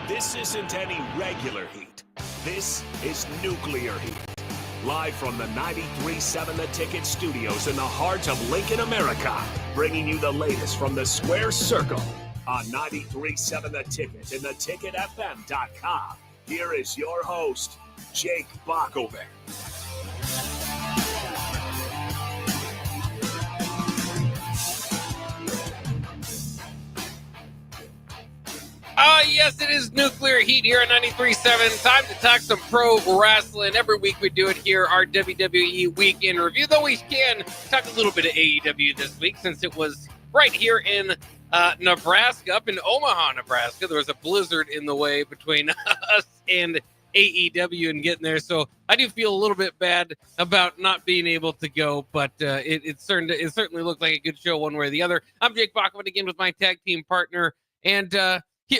This isn't any regular heat. This is nuclear heat. Live from the 93.7 The Ticket studios in the heart of Lincoln, America. Bringing you the latest from the Square Circle on 93.7 The Ticket and theticketfm.com. Here is your host, Jake Bockoven. Yes, it is Nuclear Heat here on 93.7. Time to talk some pro wrestling. Every week we do it here, our WWE Week in Review, though we can talk a little bit of AEW this week since it was right here in Nebraska, up in Omaha, Nebraska. There was a blizzard in the way between us and AEW and getting there, so I do feel a little bit bad about not being able to go, but it certainly looked like a good show one way or the other. I'm Jake Bockoven again with my tag team partner and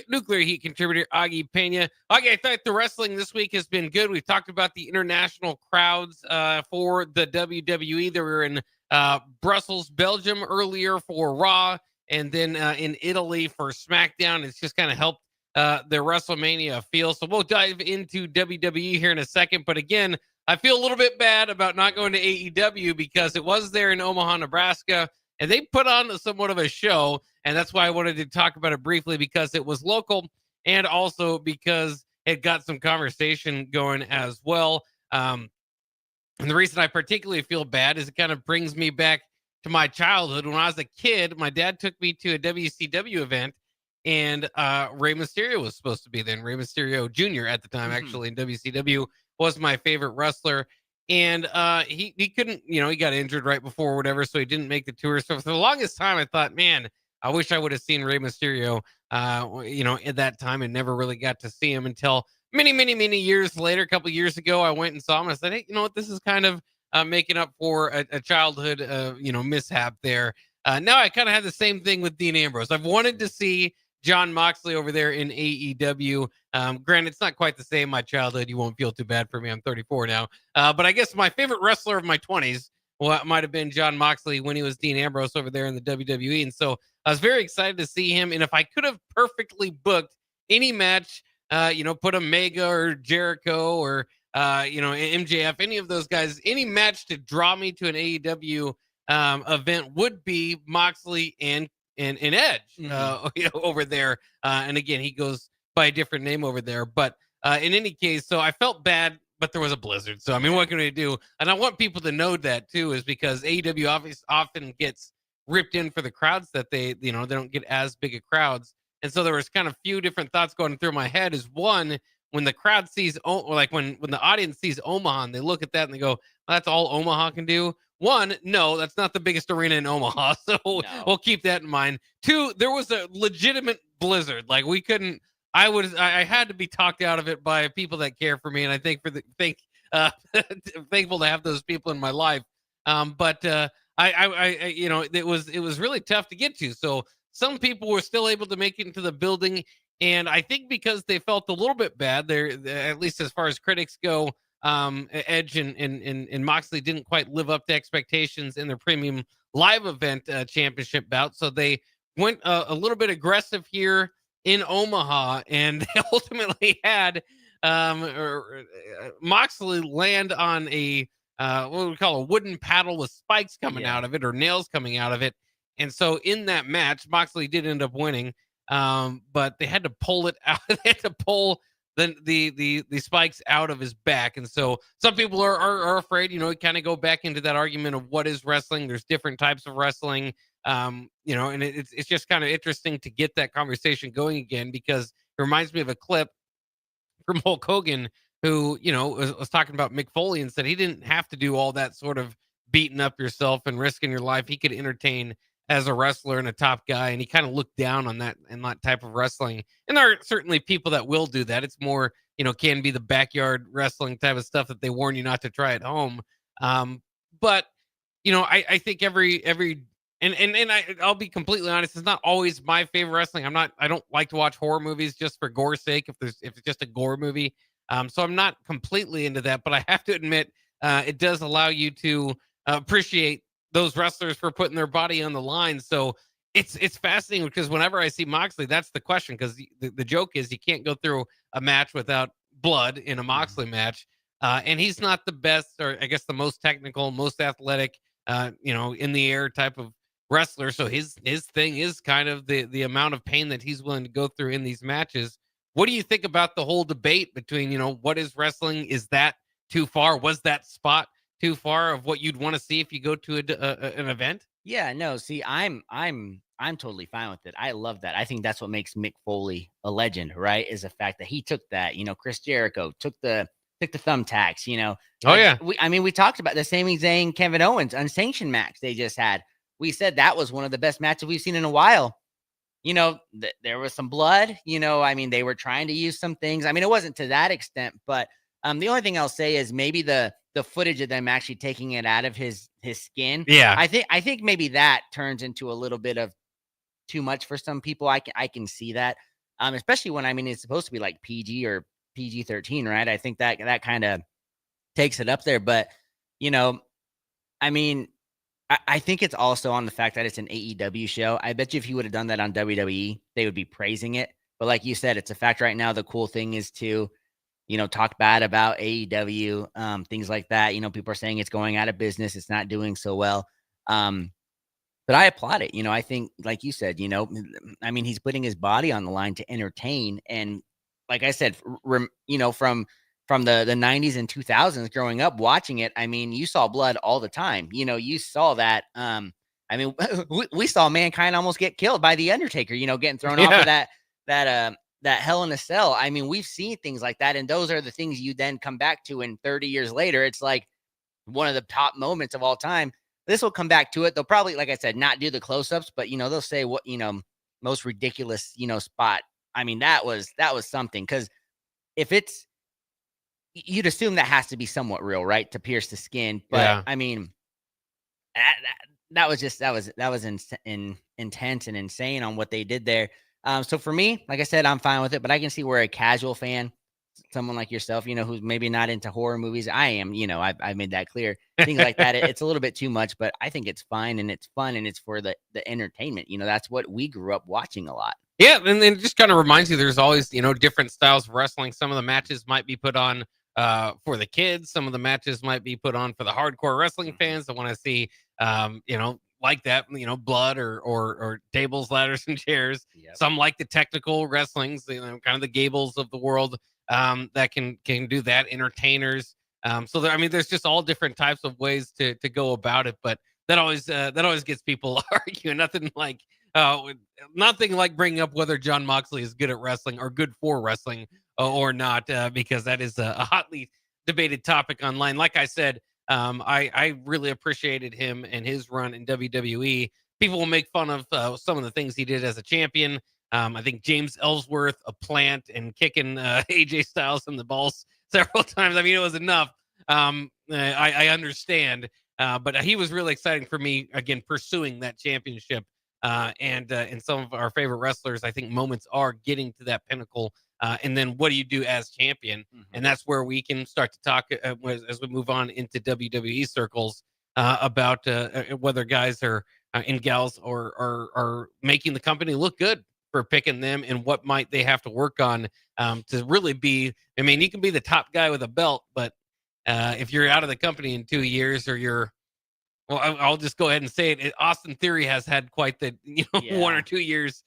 Nuclear Heat contributor Augie Pena. Augie, I thought the wrestling this week has been good. We've talked about the international crowds for the WWE. They were in Brussels, Belgium earlier for Raw, and then in Italy for SmackDown. It's just kind of helped their WrestleMania feel. So we'll dive into WWE here in a second. But again, I feel a little bit bad about not going to AEW because it was there in Omaha, Nebraska, and they put on somewhat of a show. And that's why I wanted to talk about it briefly, because it was local and also because it got some conversation going as well. And the reason I particularly feel bad is it kind of brings me back to my childhood. When I was a kid, my dad took me to a WCW event, and Rey Mysterio was supposed to be there. And Rey Mysterio Jr. at the time, actually, in WCW, was my favorite wrestler. And he couldn't, he got injured right before or whatever, so he didn't make the tour. So for the longest time, I thought, man, I wish I would have seen Rey Mysterio, at that time, and never really got to see him until many years later. A couple years ago, I went and saw him. I said, hey, you know what? This is kind of making up for a childhood, mishap there. Now I kind of have the same thing with Dean Ambrose. I've wanted to see Jon Moxley over there in AEW. Granted, it's not quite the same. My childhood, you won't feel too bad for me. I'm 34 now. But I guess my favorite wrestler of my 20s might have been Jon Moxley when he was Dean Ambrose over there in the WWE. And so I was very excited to see him. And if I could have perfectly booked any match, put a Mega or Jericho or, MJF, any of those guys, any match to draw me to an AEW event would be Moxley and Edge over there. And again, he goes by a different name over there. But in any case, so I felt bad, but there was a blizzard. So, I mean, what can we do? And I want people to know that, too, is because AEW often gets ripped in for the crowds that they don't get as big of crowds. And so there was kind of few different thoughts going through my head. Is one, when the crowd sees, like when the audience sees Omaha and they look at that and they go, well, that's all Omaha can do. One, no, that's not the biggest arena in Omaha, so we'll keep that in mind. Two, there was a legitimate blizzard. Like we couldn't. I had to be talked out of it by people that care for me, and I think thankful to have those people in my life. But it was really tough to get to. So some people were still able to make it into the building, and I think because they felt a little bit bad, they're at least as far as critics go. Edge and Moxley didn't quite live up to expectations in their premium live event championship bout, so they went a little bit aggressive here in Omaha, and they ultimately had Moxley land on a what we call a wooden paddle with spikes coming out of it, or nails coming out of it. And so in that match, Moxley did end up winning, but they had to pull it out. They had to pull the spikes out of his back. And so some people are afraid, kind of go back into that argument of what is wrestling. There's different types of wrestling, and it's just kind of interesting to get that conversation going again, because it reminds me of a clip from Hulk Hogan, who, was talking about Mick Foley and said he didn't have to do all that sort of beating up yourself and risking your life. He could entertain as a wrestler and a top guy, and he kind of looked down on that and that type of wrestling. And there are certainly people that will do that. It's more, can be the backyard wrestling type of stuff that they warn you not to try at home. But I think I'll be completely honest, it's not always my favorite wrestling. I don't like to watch horror movies just for gore's sake, if it's just a gore movie. So I'm not completely into that, but I have to admit, it does allow you to appreciate those wrestlers for putting their body on the line. So It's fascinating because whenever I see Moxley, that's the question. Because the joke is you can't go through a match without blood in a Moxley match, and he's not the best, or I guess the most technical, most athletic, in the air type of wrestler. So his thing is kind of the amount of pain that he's willing to go through in these matches. What do you think about the whole debate between what is wrestling? Is that too far? Was that spot too far of what you'd want to see if you go to an event? Yeah, no, see, I'm totally fine with it. I love that. I think that's what makes Mick Foley a legend, right? Is the fact that he took that, Chris Jericho took the thumbtacks, Oh yeah, we talked about the Sami Zayn, Kevin Owens unsanctioned match they just had. We said that was one of the best matches we've seen in a while. There was some blood, they were trying to use some things. It wasn't to that extent, but the only thing I'll say is maybe the footage of them actually taking it out of his skin. yeah. I think maybe that turns into a little bit of too much for some people. I can see that. Especially when it's supposed to be like PG or PG-13, right? I think that kind of takes it up there. But I mean, I think it's also on the fact that it's an AEW show. I bet you if you would have done that on WWE, they would be praising it. But like you said, it's a fact right now. The cool thing is to, talk bad about AEW, things like that. People are saying it's going out of business. It's not doing so well. But I applaud it. I think, like you said, he's putting his body on the line to entertain. And like I said, from the 90s and 2000s growing up watching it, you saw blood all the time. You saw that. We saw Mankind almost get killed by the Undertaker, getting thrown off of that Hell in a Cell. We've seen things like that. And those are the things you then come back to. And 30 years later, it's like one of the top moments of all time. This will come back to it. They'll probably, like I said, not do the close-ups, but they'll say what, most ridiculous, spot. That was something. Because if it's, you'd assume that has to be somewhat real, right? To pierce the skin. But yeah. That was intense and insane on what they did there. So for me, like I said, I'm fine with it, but I can see where a casual fan, someone like yourself, who's maybe not into horror movies. I am, I've made that clear. Things like that. It's a little bit too much, but I think it's fine and it's fun and it's for the entertainment. That's what we grew up watching a lot. Yeah, and then it just kind of reminds you there's always, different styles of wrestling. Some of the matches might be put on for the kids. Some of the matches might be put on for the hardcore wrestling fans that want to see, like that, blood or tables, ladders, and chairs. Yep. Some like the technical wrestlings, kind of the Gables of the world that can do that. Entertainers. So there's just all different types of ways to go about it. But that always gets people arguing. Nothing like bringing up whether John Moxley is good at wrestling or good for wrestling or not, because that is a hotly debated topic online. Like I said, I really appreciated him and his run in WWE. People will make fun of some of the things he did as a champion. I think James Ellsworth, a plant, and kicking AJ Styles in the balls several times. It was enough. I understand, but he was really exciting for me, again, pursuing that championship. And some of our favorite wrestlers, I think moments are getting to that pinnacle. And then what do you do as champion? Mm-hmm. And that's where we can start to talk as we move on into WWE circles about whether guys are and gals are making the company look good for picking them, and what might they have to work on to really be. You can be the top guy with a belt, but if you're out of the company in 2 years, or you're, well, I'll just go ahead and say it. Austin Theory has had quite the 1 or 2 years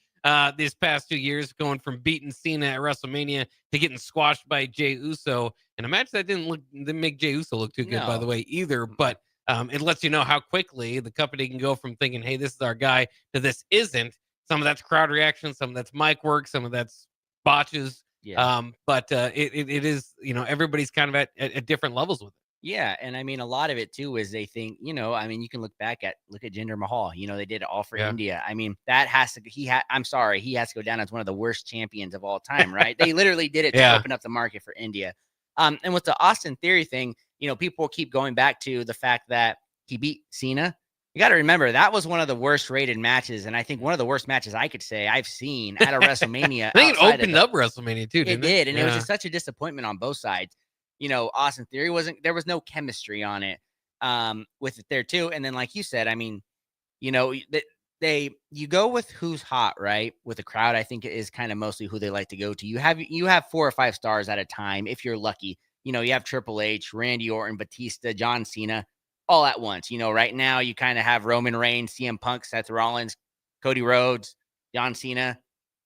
these past 2 years, going from beating Cena at WrestleMania to getting squashed by Jey Uso in a match that didn't make Jey Uso look too good, by the way, either. But it lets you know how quickly the company can go from thinking, hey, this is our guy, to this isn't. Some of that's crowd reaction, some of that's mic work, some of that's botches. Yeah. But it is, everybody's kind of at different levels with it. Yeah, and a lot of it too is they think, you can look at Jinder Mahal. They did it all for India. That has to I'm sorry, he has to go down as one of the worst champions of all time, right? They literally did it to open up the market for India. And with the Austin Theory thing, people keep going back to the fact that he beat Cena. You got to remember that was one of the worst rated matches, and I think one of the worst matches I could say I've seen at a WrestleMania. I think it opened up WrestleMania too, didn't it? It did, and it was just such a disappointment on both sides. Austin Theory there was no chemistry on it with it there too. And then, like you said, you go with who's hot, right? With the crowd, I think is kind of mostly who they like to go to. You have 4 or 5 stars at a time if you're lucky. You have Triple H, Randy Orton, Batista, John Cena, all at once. Right now you kind of have Roman Reigns, CM Punk, Seth Rollins, Cody Rhodes, John Cena,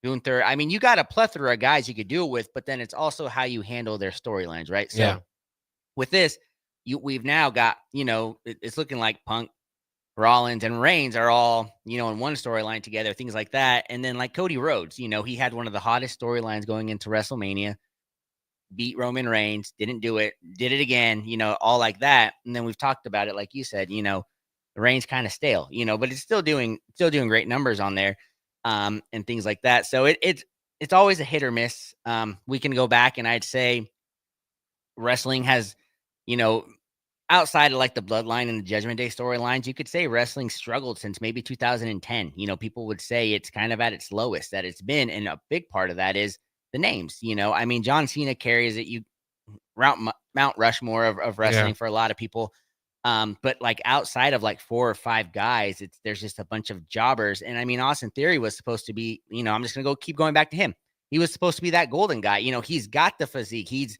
Gunther. I mean, you got a plethora of guys you could do it with, but then it's also how you handle their storylines, right? So with this, we've now got, it's looking like Punk, Rollins, and Reigns are all, in one storyline together, things like that. And then like Cody Rhodes, he had one of the hottest storylines going into WrestleMania, beat Roman Reigns, didn't do it, did it again, all like that. And then we've talked about it, like you said, Reigns kind of stale, but it's still doing great numbers on there, and things like that. So it's always a hit or miss. We can go back and I'd say wrestling has, outside of like the Bloodline and the Judgment Day storylines, you could say wrestling struggled since maybe 2010. People would say it's kind of at its lowest that it's been. And a big part of that is the names. I mean, John Cena carries it. Mount Rushmore of wrestling for a lot of people. But like outside of like 4 or 5 guys, there's just a bunch of jobbers. And I mean, Austin Theory was supposed to be, I'm just going to keep going back to him. He was supposed to be that golden guy. He's got the physique. He's,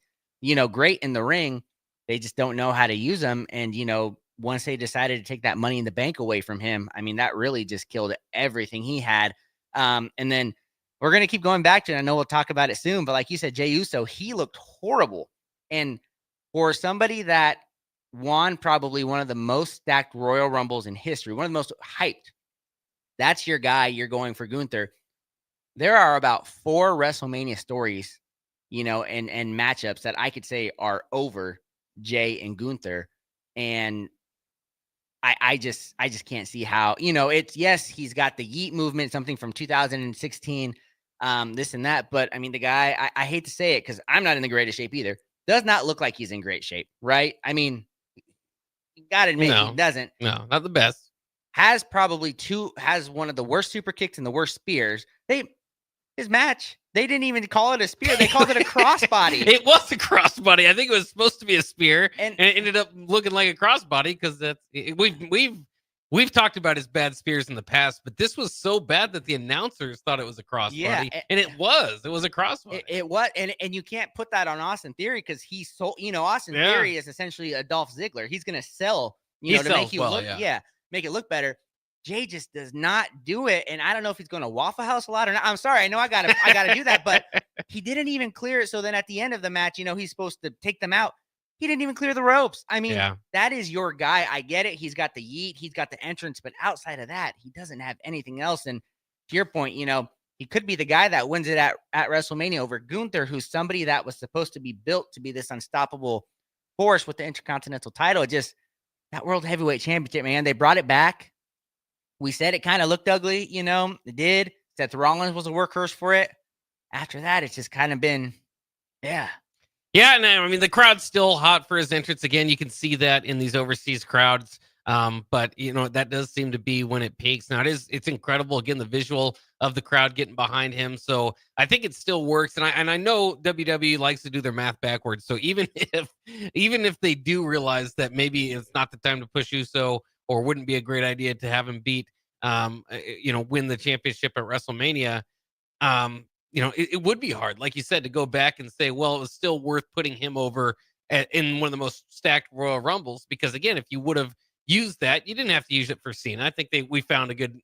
great in the ring. They just don't know how to use him. And, once they decided to take that Money in the Bank away from him, I mean, that really just killed everything he had. And then we're going to keep going back to it. I know we'll talk about it soon, but like you said, Jey Uso, he looked horrible. And for somebody that won probably one of the most stacked Royal Rumbles in history, one of the most hyped, that's your guy. You're going for Gunther. There are about 4 WrestleMania stories, and matchups that I could say are over Jey and Gunther. And I just can't see how, it's, yes, he's got the yeet movement, something from 2016, this and that. But I mean, the guy, I hate to say it because I'm not in the greatest shape either. Does not look like he's in great shape, right? I mean, you got to admit he doesn't. No, not the best. Has one of the worst super kicks and the worst spears. His match, they didn't even call it a spear. They called it a crossbody. It was a crossbody. I think it was supposed to be a spear, and it ended up looking like a crossbody because we've talked about his bad spears in the past, but this was so bad that the announcers thought it was a crossbody, and it was a crossbody. It was, and you can't put that on Austin Theory because he's so, Austin Theory is essentially a Dolph Ziggler. He's gonna sell, to make you look, make it look better. Jey just does not do it. And I don't know if he's going to Waffle House a lot or not. I'm sorry. I know I gotta do that, but he didn't even clear it. So then at the end of the match, he's supposed to take them out. He didn't even clear the ropes. I mean, that is your guy. I get it. He's got the yeet. He's got the entrance, but outside of that, he doesn't have anything else. And to your point, he could be the guy that wins it at WrestleMania over Gunther, who's somebody that was supposed to be built to be this unstoppable force with the Intercontinental title. Just that World Heavyweight Championship, man, they brought it back. We said it kind of looked ugly, it did. Seth Rollins was a workhorse for it. After that, it's just kind of been, Yeah, and I mean, the crowd's still hot for his entrance. Again, you can see that in these overseas crowds. But, that does seem to be when it peaks. Now, it's incredible. Again, the visual of the crowd getting behind him. So I think it still works. And I know WWE likes to do their math backwards. So even if they do realize that maybe it's not the time to push Uso, or wouldn't be a great idea to have him beat, win the championship at WrestleMania, it would be hard, like you said, to go back and say, well, it was still worth putting him over in one of the most stacked Royal Rumbles, because again, if you would have used that, you didn't have to use it for Cena. I think we found a good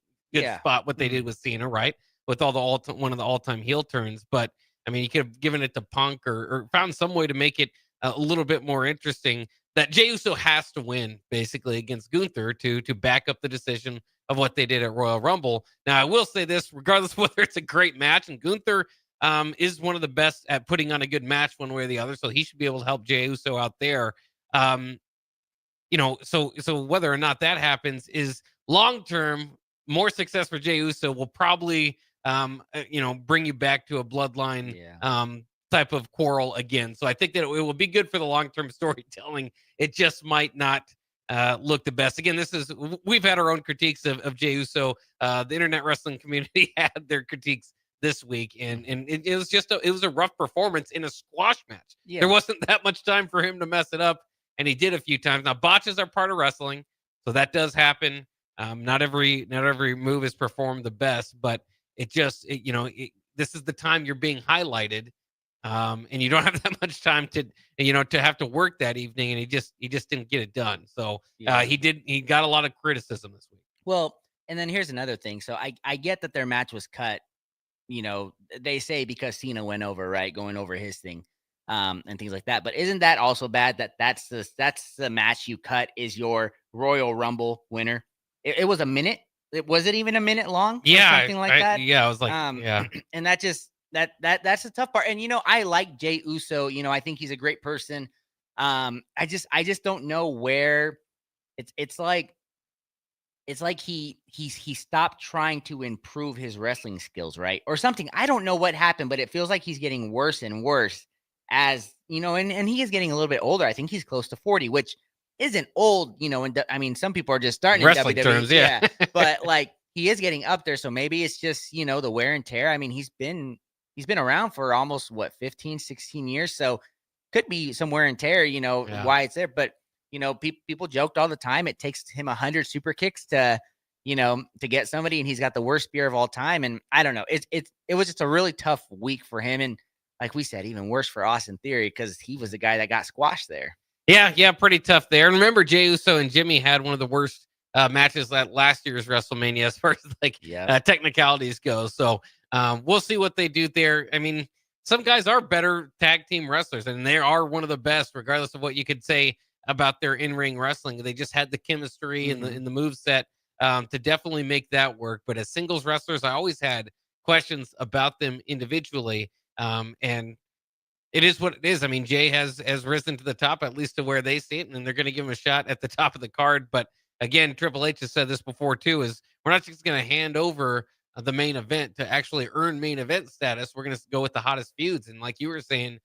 spot what they did with Cena, right? With all one of the all-time heel turns. But I mean, you could have given it to Punk or found some way to make it a little bit more interesting. That Jey Uso has to win basically against Gunther to back up the decision of what they did at Royal Rumble. Now, I will say this, regardless of whether it's a great match, and Gunther is one of the best at putting on a good match one way or the other, so he should be able to help Jey Uso out there. So whether or not that happens is long-term, more success for Jey Uso will probably, bring you back to a bloodline type of quarrel again. So I think that it will be good for the long-term storytelling. It just might not look the best. Again, we've had our own critiques of Jey Uso. The internet wrestling community had their critiques this week, and it was a rough performance in a squash match. There wasn't that much time for him to mess it up, and he did a few times. Now, botches are part of wrestling, so that does happen. Not every move is performed the best, but this is the time you're being highlighted, and you don't have that much time to have to work that evening, and he just didn't get it done. So he got a lot of criticism this week. Well, and then here's another thing. So I get that their match was cut. They say because Cena went over, right, going over his thing, and things like that. But isn't that also bad that that's the match you cut is your Royal Rumble winner? It was a minute. Was it even a minute long? Yeah, something like that. Yeah, I was like, yeah, and that just that's the tough part. And I like Jey Uso. I think he's a great person. I just don't know where it's like he stopped trying to improve his wrestling skills, right? Or something. I don't know what happened, but it feels like he's getting worse and worse as, and he is getting a little bit older. I think he's close to 40, which isn't old, and I mean, some people are just starting wrestling in WWE, terms, yeah. But like he is getting up there, so maybe it's just, the wear and tear. I mean, he's been around for almost 15, 16 years, so could be some wear and tear, why it's there, but people joked all the time. It takes him 100 super kicks to get somebody, and he's got the worst spear of all time. And I don't know. It was just a really tough week for him, and like we said, even worse for Austin Theory because he was the guy that got squashed there. Yeah, pretty tough there. And remember, Jey Uso and Jimmy had one of the worst matches at last year's WrestleMania as far as technicalities go. So we'll see what they do there. I mean, some guys are better tag team wrestlers, and they are one of the best, regardless of what you could say about their in-ring wrestling. They just had the chemistry and the moveset to definitely make that work. But as singles wrestlers, I always had questions about them individually. And it is what it is. I mean, Jay has risen to the top, at least to where they see it, and they're going to give him a shot at the top of the card. But again, Triple H has said this before too, is we're not just going to hand over the main event to actually earn main event status. We're going to go with the hottest feuds. And like you were saying,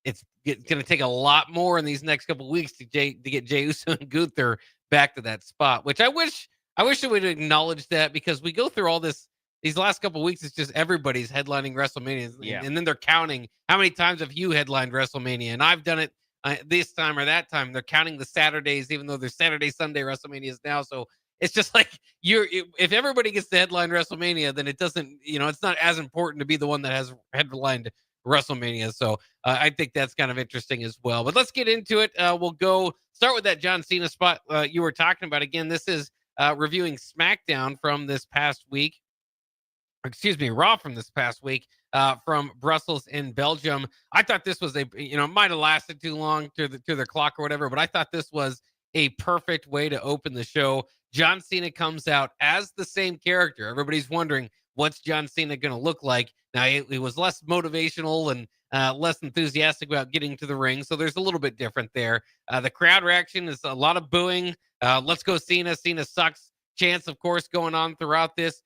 it's going to take a lot more in these next couple of weeks to get Jey Uso and Gunther back to that spot, which I wish they would acknowledge that, because we go through all these last couple of weeks. It's just everybody's headlining WrestleMania, and then they're counting how many times have you headlined WrestleMania, and I've done it this time or that time. They're counting the Saturdays, even though there's Saturday, Sunday WrestleManias now. So it's just like if everybody gets to headline WrestleMania, then it doesn't, it's not as important to be the one that has headlined WrestleMania. So I think that's kind of interesting as well. But let's get into it. We'll go start with that John Cena spot you were talking about. Again, this is reviewing SmackDown from this past week. Raw from this past week from Brussels in Belgium. I thought this was it might have lasted too long to the clock or whatever, but I thought this was a perfect way to open the show. John Cena comes out as the same character. Everybody's wondering, what's John Cena going to look like? Now, it was less motivational and less enthusiastic about getting to the ring, so there's a little bit different there. The crowd reaction is a lot of booing. Let's go Cena. Cena sucks. Chants, of course, going on throughout this.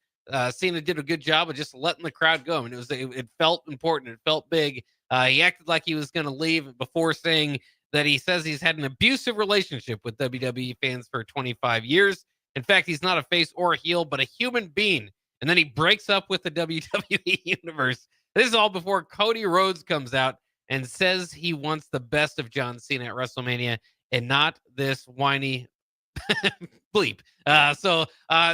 Cena did a good job of just letting the crowd go. I mean, it felt important. It felt big. He acted like he was going to leave before saying that he says he's had an abusive relationship with WWE fans for 25 years. In fact, he's not a face or a heel, but a human being. And then he breaks up with the WWE universe. This is all before Cody Rhodes comes out and says he wants the best of John Cena at WrestleMania and not this whiny bleep. So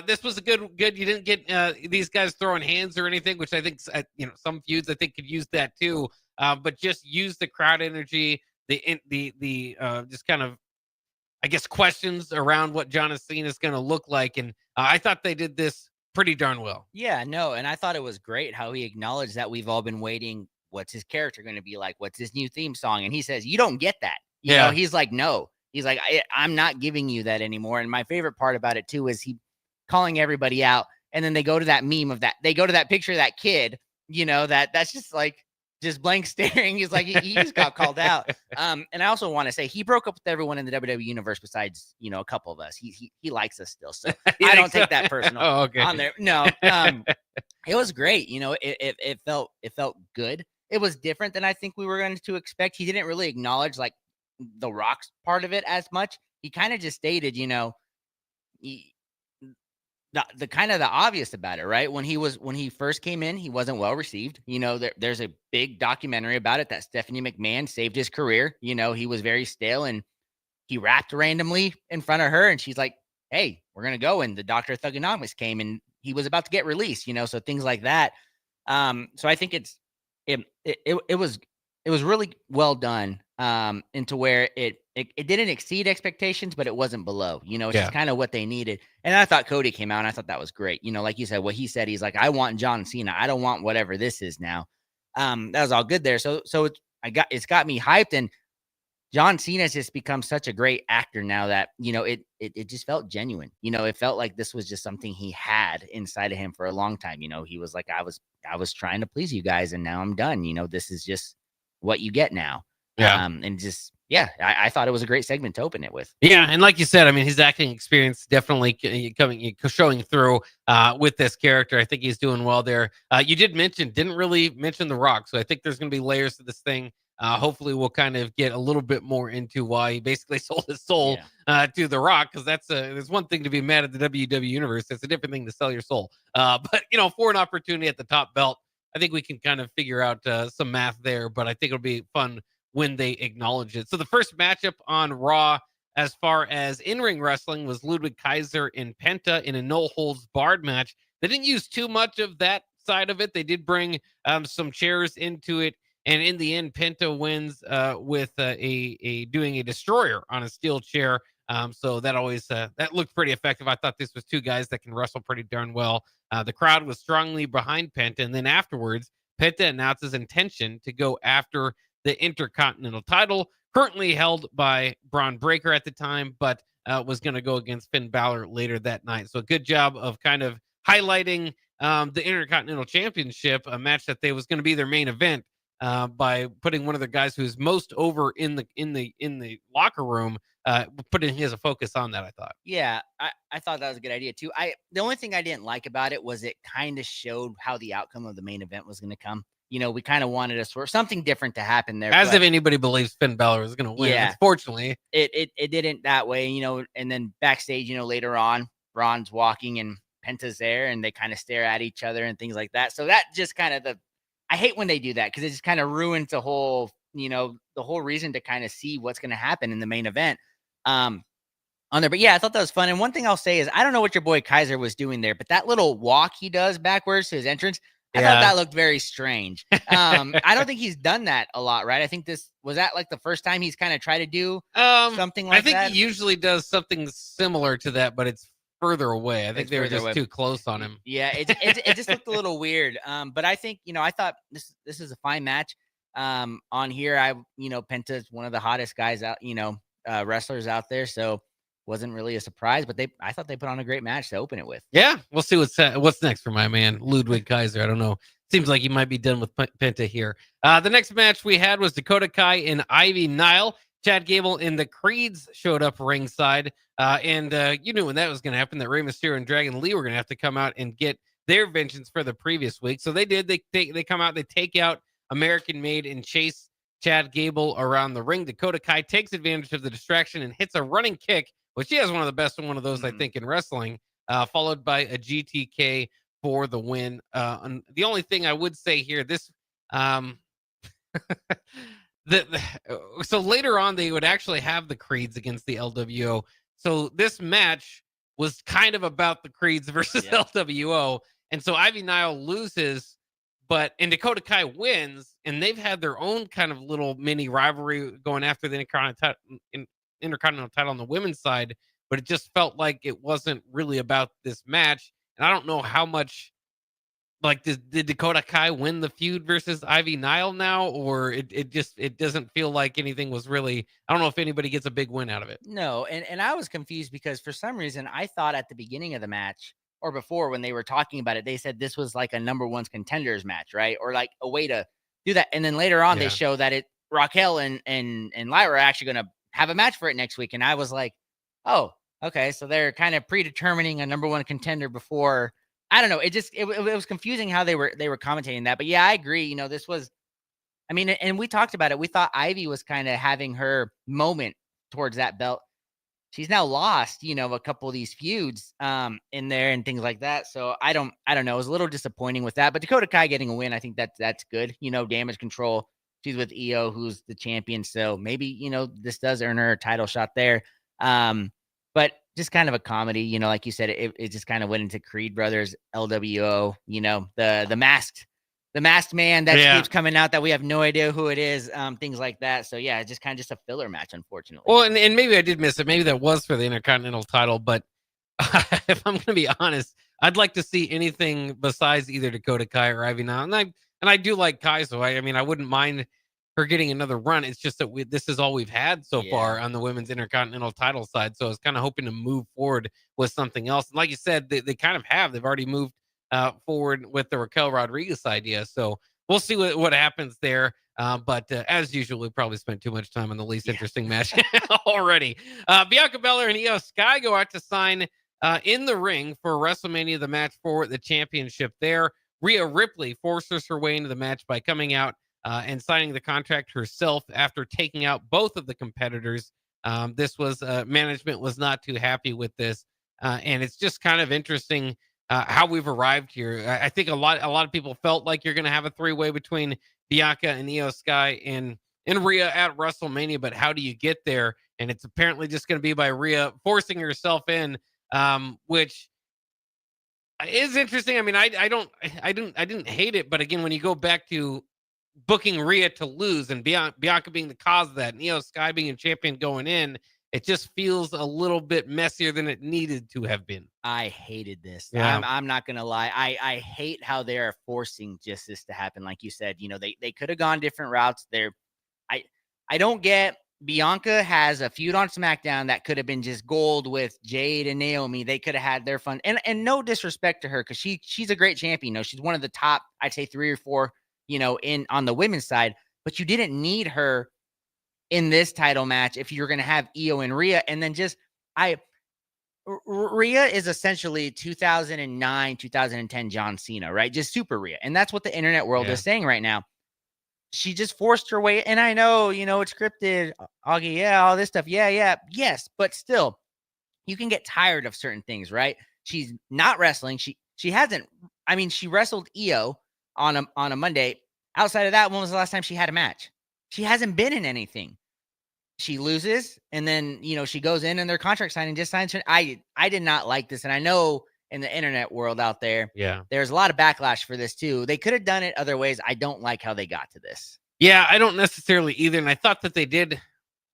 this was a good. You didn't get these guys throwing hands or anything, which I think some feuds I think could use that too. But just use the crowd energy, the just kind of, I guess, questions around what John Cena is going to look like, and I thought they did this pretty darn well. Yeah, no, and I thought it was great how he acknowledged that we've all been waiting. What's his character going to be like? What's his new theme song? And he says, "You don't get that." You know, he's like, "No." He's like, I'm not giving you that anymore. And my favorite part about it, too, is he calling everybody out. And then they go to that meme of that. They go to that picture of that kid, that's just like just blank staring. He's like, he just got called out. And I also want to say he broke up with everyone in the WWE universe besides, a couple of us. He likes us still. So I don't take that personal on there. No, it was great. It felt good. It was different than I think we were going to expect. He didn't really acknowledge like the Rock's part of it as much. He kind of just stated, the kind of the obvious about it, right? When he first came in, he wasn't well received. There's a big documentary about it that Stephanie McMahon saved his career. He was very stale, and he rapped randomly in front of her, and she's like, "Hey, we're going to go. And the Dr. Thugonomics came and he was about to get released, so things like that. So I think it was really well done. Into where it didn't exceed expectations, but it wasn't below, it's just kind of what they needed. And I thought Cody came out and I thought that was great. Like you said, what he said, he's like, I want John Cena. I don't want whatever this is now. That was all good there. So it's got me hyped, and John Cena's just become such a great actor now that, it just felt genuine. It felt like this was just something he had inside of him for a long time. He was like, I was trying to please you guys and now I'm done. This is just what you get now. Yeah. And just, I thought it was a great segment to open it with. Yeah. And like you said, I mean, his acting experience definitely showing through with this character. I think he's doing well there. You didn't really mention The Rock. So I think there's going to be layers to this thing. Hopefully we'll kind of get a little bit more into why he basically sold his soul to The Rock, because there's one thing to be mad at the WWE universe. It's a different thing to sell your soul. But for an opportunity at the top belt, I think we can kind of figure out some math there. But I think it'll be fun when they acknowledge it. So the first matchup on Raw, as far as in-ring wrestling, was Ludwig Kaiser and Penta in a no-holds-barred match. They didn't use too much of that side of it. They did bring some chairs into it. And in the end, Penta wins with doing a destroyer on a steel chair. So that always that looked pretty effective. I thought this was two guys that can wrestle pretty darn well. The crowd was strongly behind Penta, and then afterwards, Penta announced his intention to go after the Intercontinental title, currently held by Braun Breaker at the time, but was going to go against Finn Balor later that night. So a good job of kind of highlighting the Intercontinental Championship, a match that they was going to be their main event. By putting one of the guys who's most over in the locker room, putting his focus on that, I thought. Yeah, I thought that was a good idea too. The only thing I didn't like about it was it kind of showed how the outcome of the main event was going to come. We kind of wanted something different to happen there. As if anybody believes Finn Balor is going to win. Yeah. Unfortunately, it didn't that way. And then backstage, later on, Braun's walking and Penta's there, and they kind of stare at each other and things like that. So that just kind of I hate when they do that, because it just kind of ruins the whole reason to kind of see what's going to happen in the main event on there. But yeah, I thought that was fun. And one thing I'll say is, I don't know what your boy Kaiser was doing there, but that little walk he does backwards to his entrance, I thought that looked very strange. I don't think he's done that a lot, right? I think this was that like the first time he's kind of tried to do something like that. I think he usually does something similar to that, but it's further away. I think they were just too close on him. Yeah, it just looked a little weird. But I think, I thought this is a fine match. On here, Penta's one of the hottest guys out, wrestlers out there, so wasn't really a surprise. But I thought they put on a great match to open it with. Yeah, we'll see what's next for my man Ludwig Kaiser. I don't know. Seems like he might be done with Penta here. The next match we had was Dakota Kai and Ivy Nile. Chad Gable and the Creeds showed up ringside. And you knew when that was going to happen, that Rey Mysterio and Dragon Lee were going to have to come out and get their vengeance for the previous week. So they did. They come out, they take out American Made and chase Chad Gable around the ring. Dakota Kai takes advantage of the distraction and hits a running kick, which she has one of the best one of those, I think, in wrestling, followed by a GTK for the win. And the only thing I would say here, this so later on, they would actually have the Creeds against the LWO. So this match was kind of about the Creeds versus LWO. And so Ivy Nile loses, and Dakota Kai wins, and they've had their own kind of little mini rivalry going after the Intercontinental title on the women's side, but it just felt like it wasn't really about this match. And I don't know how much, like, did Dakota Kai win the feud versus Ivy Nile now, or it doesn't feel like anything was really, I don't know if anybody gets a big win out of it. No, and I was confused because for some reason I thought at the beginning of the match, or before when they were talking about it, they said this was like a number one contenders match, right? Or like a way to do that. And then later on they show that Raquel and Lyra are actually going to have a match for it next week. And I was like, oh, okay. So they're kind of predetermining a number one contender before. I don't know. It was confusing how they were commentating that. But yeah, I agree. This was, and we talked about it. We thought Ivy was kind of having her moment towards that belt. She's now lost, a couple of these feuds in there and things like that. So I don't know. It was a little disappointing with that. But Dakota Kai getting a win, I think that's good. Damage control. She's with EO, who's the champion. So maybe, this does earn her a title shot there. But just kind of a comedy, like you said, it just kind of went into Creed Brothers, LWO, the masked man that keeps coming out that we have no idea who it is, things like that. So yeah, it's just kind of just a filler match, unfortunately. Well, and maybe I did miss it. Maybe that was for the Intercontinental title, but if I'm going to be honest, I'd like to see anything besides either Dakota Kai or Ivy now. And I do like Kai, so I mean, I wouldn't mind her getting another run. It's just that this is all we've had so far on the women's Intercontinental title side. So I was kind of hoping to move forward with something else. And like you said, they kind of have. They've already moved forward with the Raquel Rodriguez idea. So we'll see what happens there. But as usual, we probably spent too much time on the least interesting match already. Bianca Belair and Io Sky go out to sign in the ring for WrestleMania, the match for the championship there. Rhea Ripley forces her way into the match by coming out and signing the contract herself after taking out both of the competitors. This was management was not too happy with this. And it's just kind of interesting how we've arrived here. I think a lot of people felt like you're going to have a three-way between Bianca and Io Sky and Rhea at WrestleMania, but how do you get there? And it's apparently just going to be by Rhea forcing herself in, which is interesting. I mean, I didn't hate it, but again, when you go back to booking Rhea to lose and Bianca being the cause of that, and Io Sky being a champion going in, it just feels a little bit messier than it needed to have been. I hated this. Yeah. I'm not gonna lie. I hate how they are forcing just this to happen. Like you said, they could have gone different routes there. I don't get. Bianca has a feud on SmackDown that could have been just gold with Jade and Naomi. They could have had their fun. And no disrespect to her, because she's a great champion. She's one of the top, I'd say 3 or 4, on the women's side. But you didn't need her in this title match if you're going to have Io and Rhea. And then Rhea is essentially 2009, 2010 John Cena, right? Just super Rhea. And that's what the internet world is saying right now. She just forced her way. And I know, it's scripted, Augie, all this stuff. Yes. But still, you can get tired of certain things, right? She's not wrestling. She hasn't, she wrestled Io on a Monday. Outside of that, when was the last time she had a match? She hasn't been in anything. She loses, and then, she goes in and their contract signing just signs her. I did not like this. And I know in the internet world out there, there's a lot of backlash for this too. They could have done it other ways. I don't like how they got to this. Yeah, I don't necessarily either. And I thought that they did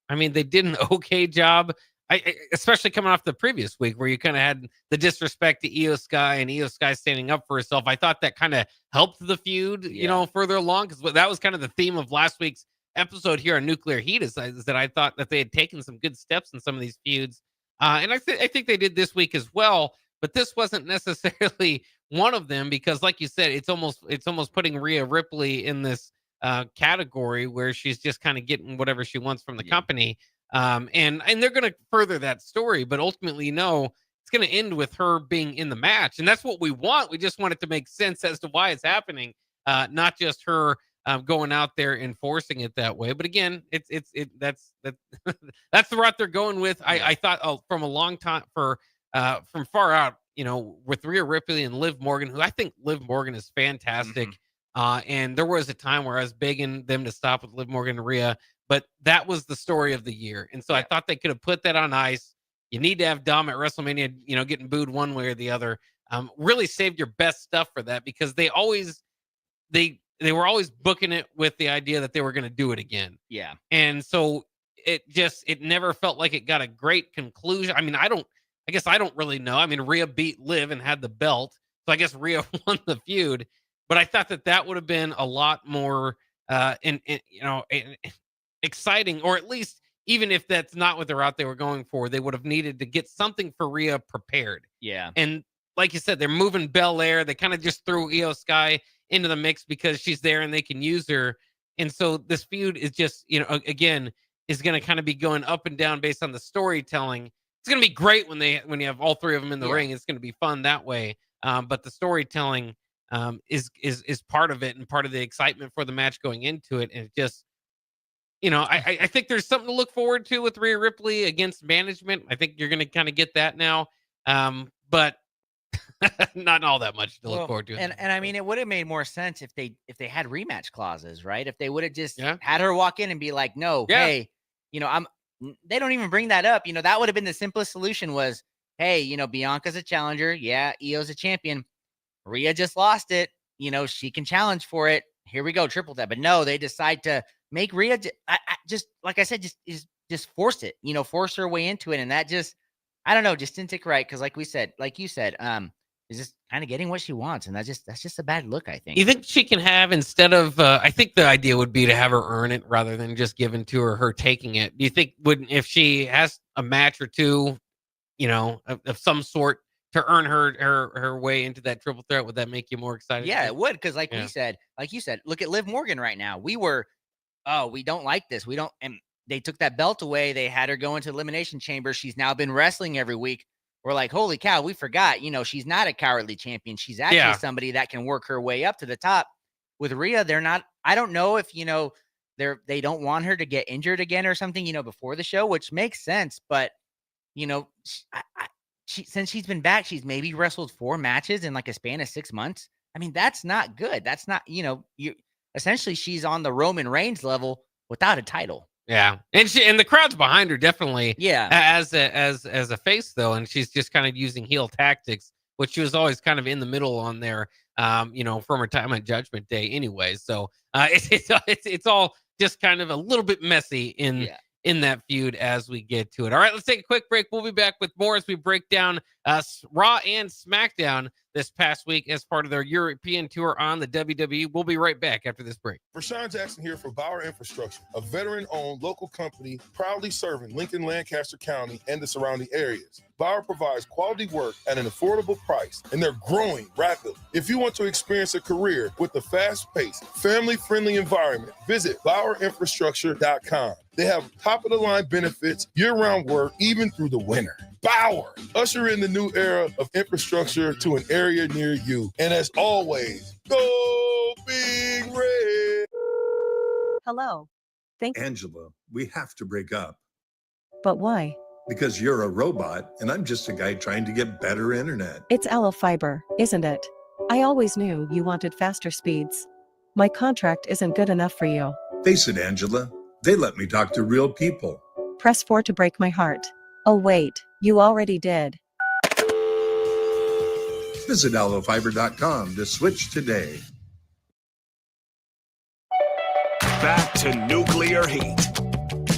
an okay job. I especially coming off the previous week where you kind of had the disrespect to Io Sky and Io Sky standing up for herself. I thought that kind of helped the feud, further along, because that was kind of the theme of last week's episode here on Nuclear Heat is that I thought that they had taken some good steps in some of these feuds. And I think they did this week as well. But this wasn't necessarily one of them because, like you said, it's almost putting Rhea Ripley in this category where she's just kind of getting whatever she wants from the company. And they're going to further that story, but ultimately, it's going to end with her being in the match, and that's what we want. We just want it to make sense as to why it's happening, not just her going out there and forcing it that way. But again, that's that's the route they're going with. I thought from a long time from far out, with Rhea Ripley and Liv Morgan, who I think Liv Morgan is fantastic. And there was a time where I was begging them to stop with Liv Morgan and Rhea, but that was the story of the year. And so I thought they could have put that on ice. You need to have Dom at WrestleMania, getting booed one way or the other. Really saved your best stuff for that because they were always booking it with the idea that they were going to do it again. Yeah. And so it never felt like it got a great conclusion. I guess I don't really know. Rhea beat Liv and had the belt. So I guess Rhea won the feud. But I thought that would have been a lot more exciting, or at least even if that's not what the route they were going for, they would have needed to get something for Rhea prepared. Yeah. And like you said, they're moving Belair. They kind of just threw Io Sky into the mix because she's there and they can use her. And so this feud is just, again, is going to kind of be going up and down based on the storytelling. It's going to be great when you have all three of them in the ring. It's going to be fun that way. But the storytelling is part of it and part of the excitement for the match going into it. And it just, I think there's something to look forward to with Rhea Ripley against management. I think you're going to kind of get that now. But not all that much to look forward to. And it would have made more sense if they had rematch clauses, right? If they would have just had her walk in and be like, no, hey, they don't even bring that up. That would have been the simplest solution was hey, Bianca's a challenger. Yeah, Io's a champion. Rhea just lost it. She can challenge for it. Here we go, triple that. But no, they decide to make Rhea just like I said, just force it. Force her way into it, and that just I don't know, just didn't take right because like you said, is just kind of getting what she wants, and that's just a bad look. I think. You think she can have instead of? I think the idea would be to have her earn it rather than just given to her taking it. Do you think if she has a match or two, of some sort to earn her way into that triple threat, would that make you more excited? Yeah, it would because like you said, look at Liv Morgan right now. We don't like this. We don't, and they took that belt away. They had her go into Elimination Chamber. She's now been wrestling every week. We're like, holy cow, we forgot. She's not a cowardly champion. She's actually somebody that can work her way up to the top. With Rhea, they're not. I don't know if they don't want her to get injured again or something. Before the show, which makes sense. But since she's been back, she's maybe wrestled 4 matches in like a span of 6 months. I mean, that's not good. That's not essentially she's on the Roman Reigns level without a title. Yeah, and the crowd's behind her definitely. Yeah, as a face though, and she's just kind of using heel tactics, which she was always kind of in the middle on there. From her time on Judgment Day, anyway. So it's all just kind of a little bit messy in that feud as we get to it. All right, let's take a quick break. We'll be back with more as we break down Raw and SmackDown this past week as part of their European tour on the WWE. We'll be right back after this break. Rashawn Jackson here for Bauer Infrastructure, a veteran-owned local company proudly serving Lincoln, Lancaster County, and the surrounding areas. Bauer provides quality work at an affordable price, and they're growing rapidly. If you want to experience a career with a fast-paced, family-friendly environment, visit BauerInfrastructure.com. They have top-of-the-line benefits, year-round work, even through the winter. Bauer, usher in the new era of infrastructure to an area near you. And as always, go Big Red. Hello. Angela, we have to break up. But why? Because you're a robot and I'm just a guy trying to get better internet. It's Aloe Fiber, isn't it? I always knew you wanted faster speeds. My contract isn't good enough for you. Face it, Angela, they let me talk to real people. Press 4 to break my heart. Oh wait, you already did. Visit aloefiber.com to switch today. Back to Nuclear Heat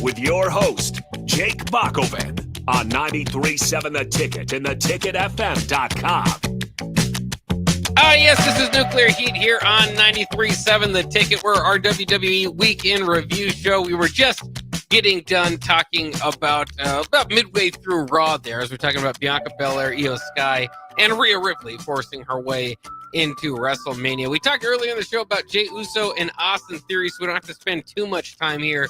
with your host, Jake Bockoven on 93.7 The Ticket and theticketfm.com. Yes, this is Nuclear Heat here on 93.7 The Ticket. We're our WWE Week in Review show. We were just getting done talking about midway through Raw there, as we're talking about Bianca Belair, Io Sky, and Rhea Ripley forcing her way into WrestleMania. We talked earlier in the show about Jey Uso and Austin Theory, so we don't have to spend too much time here.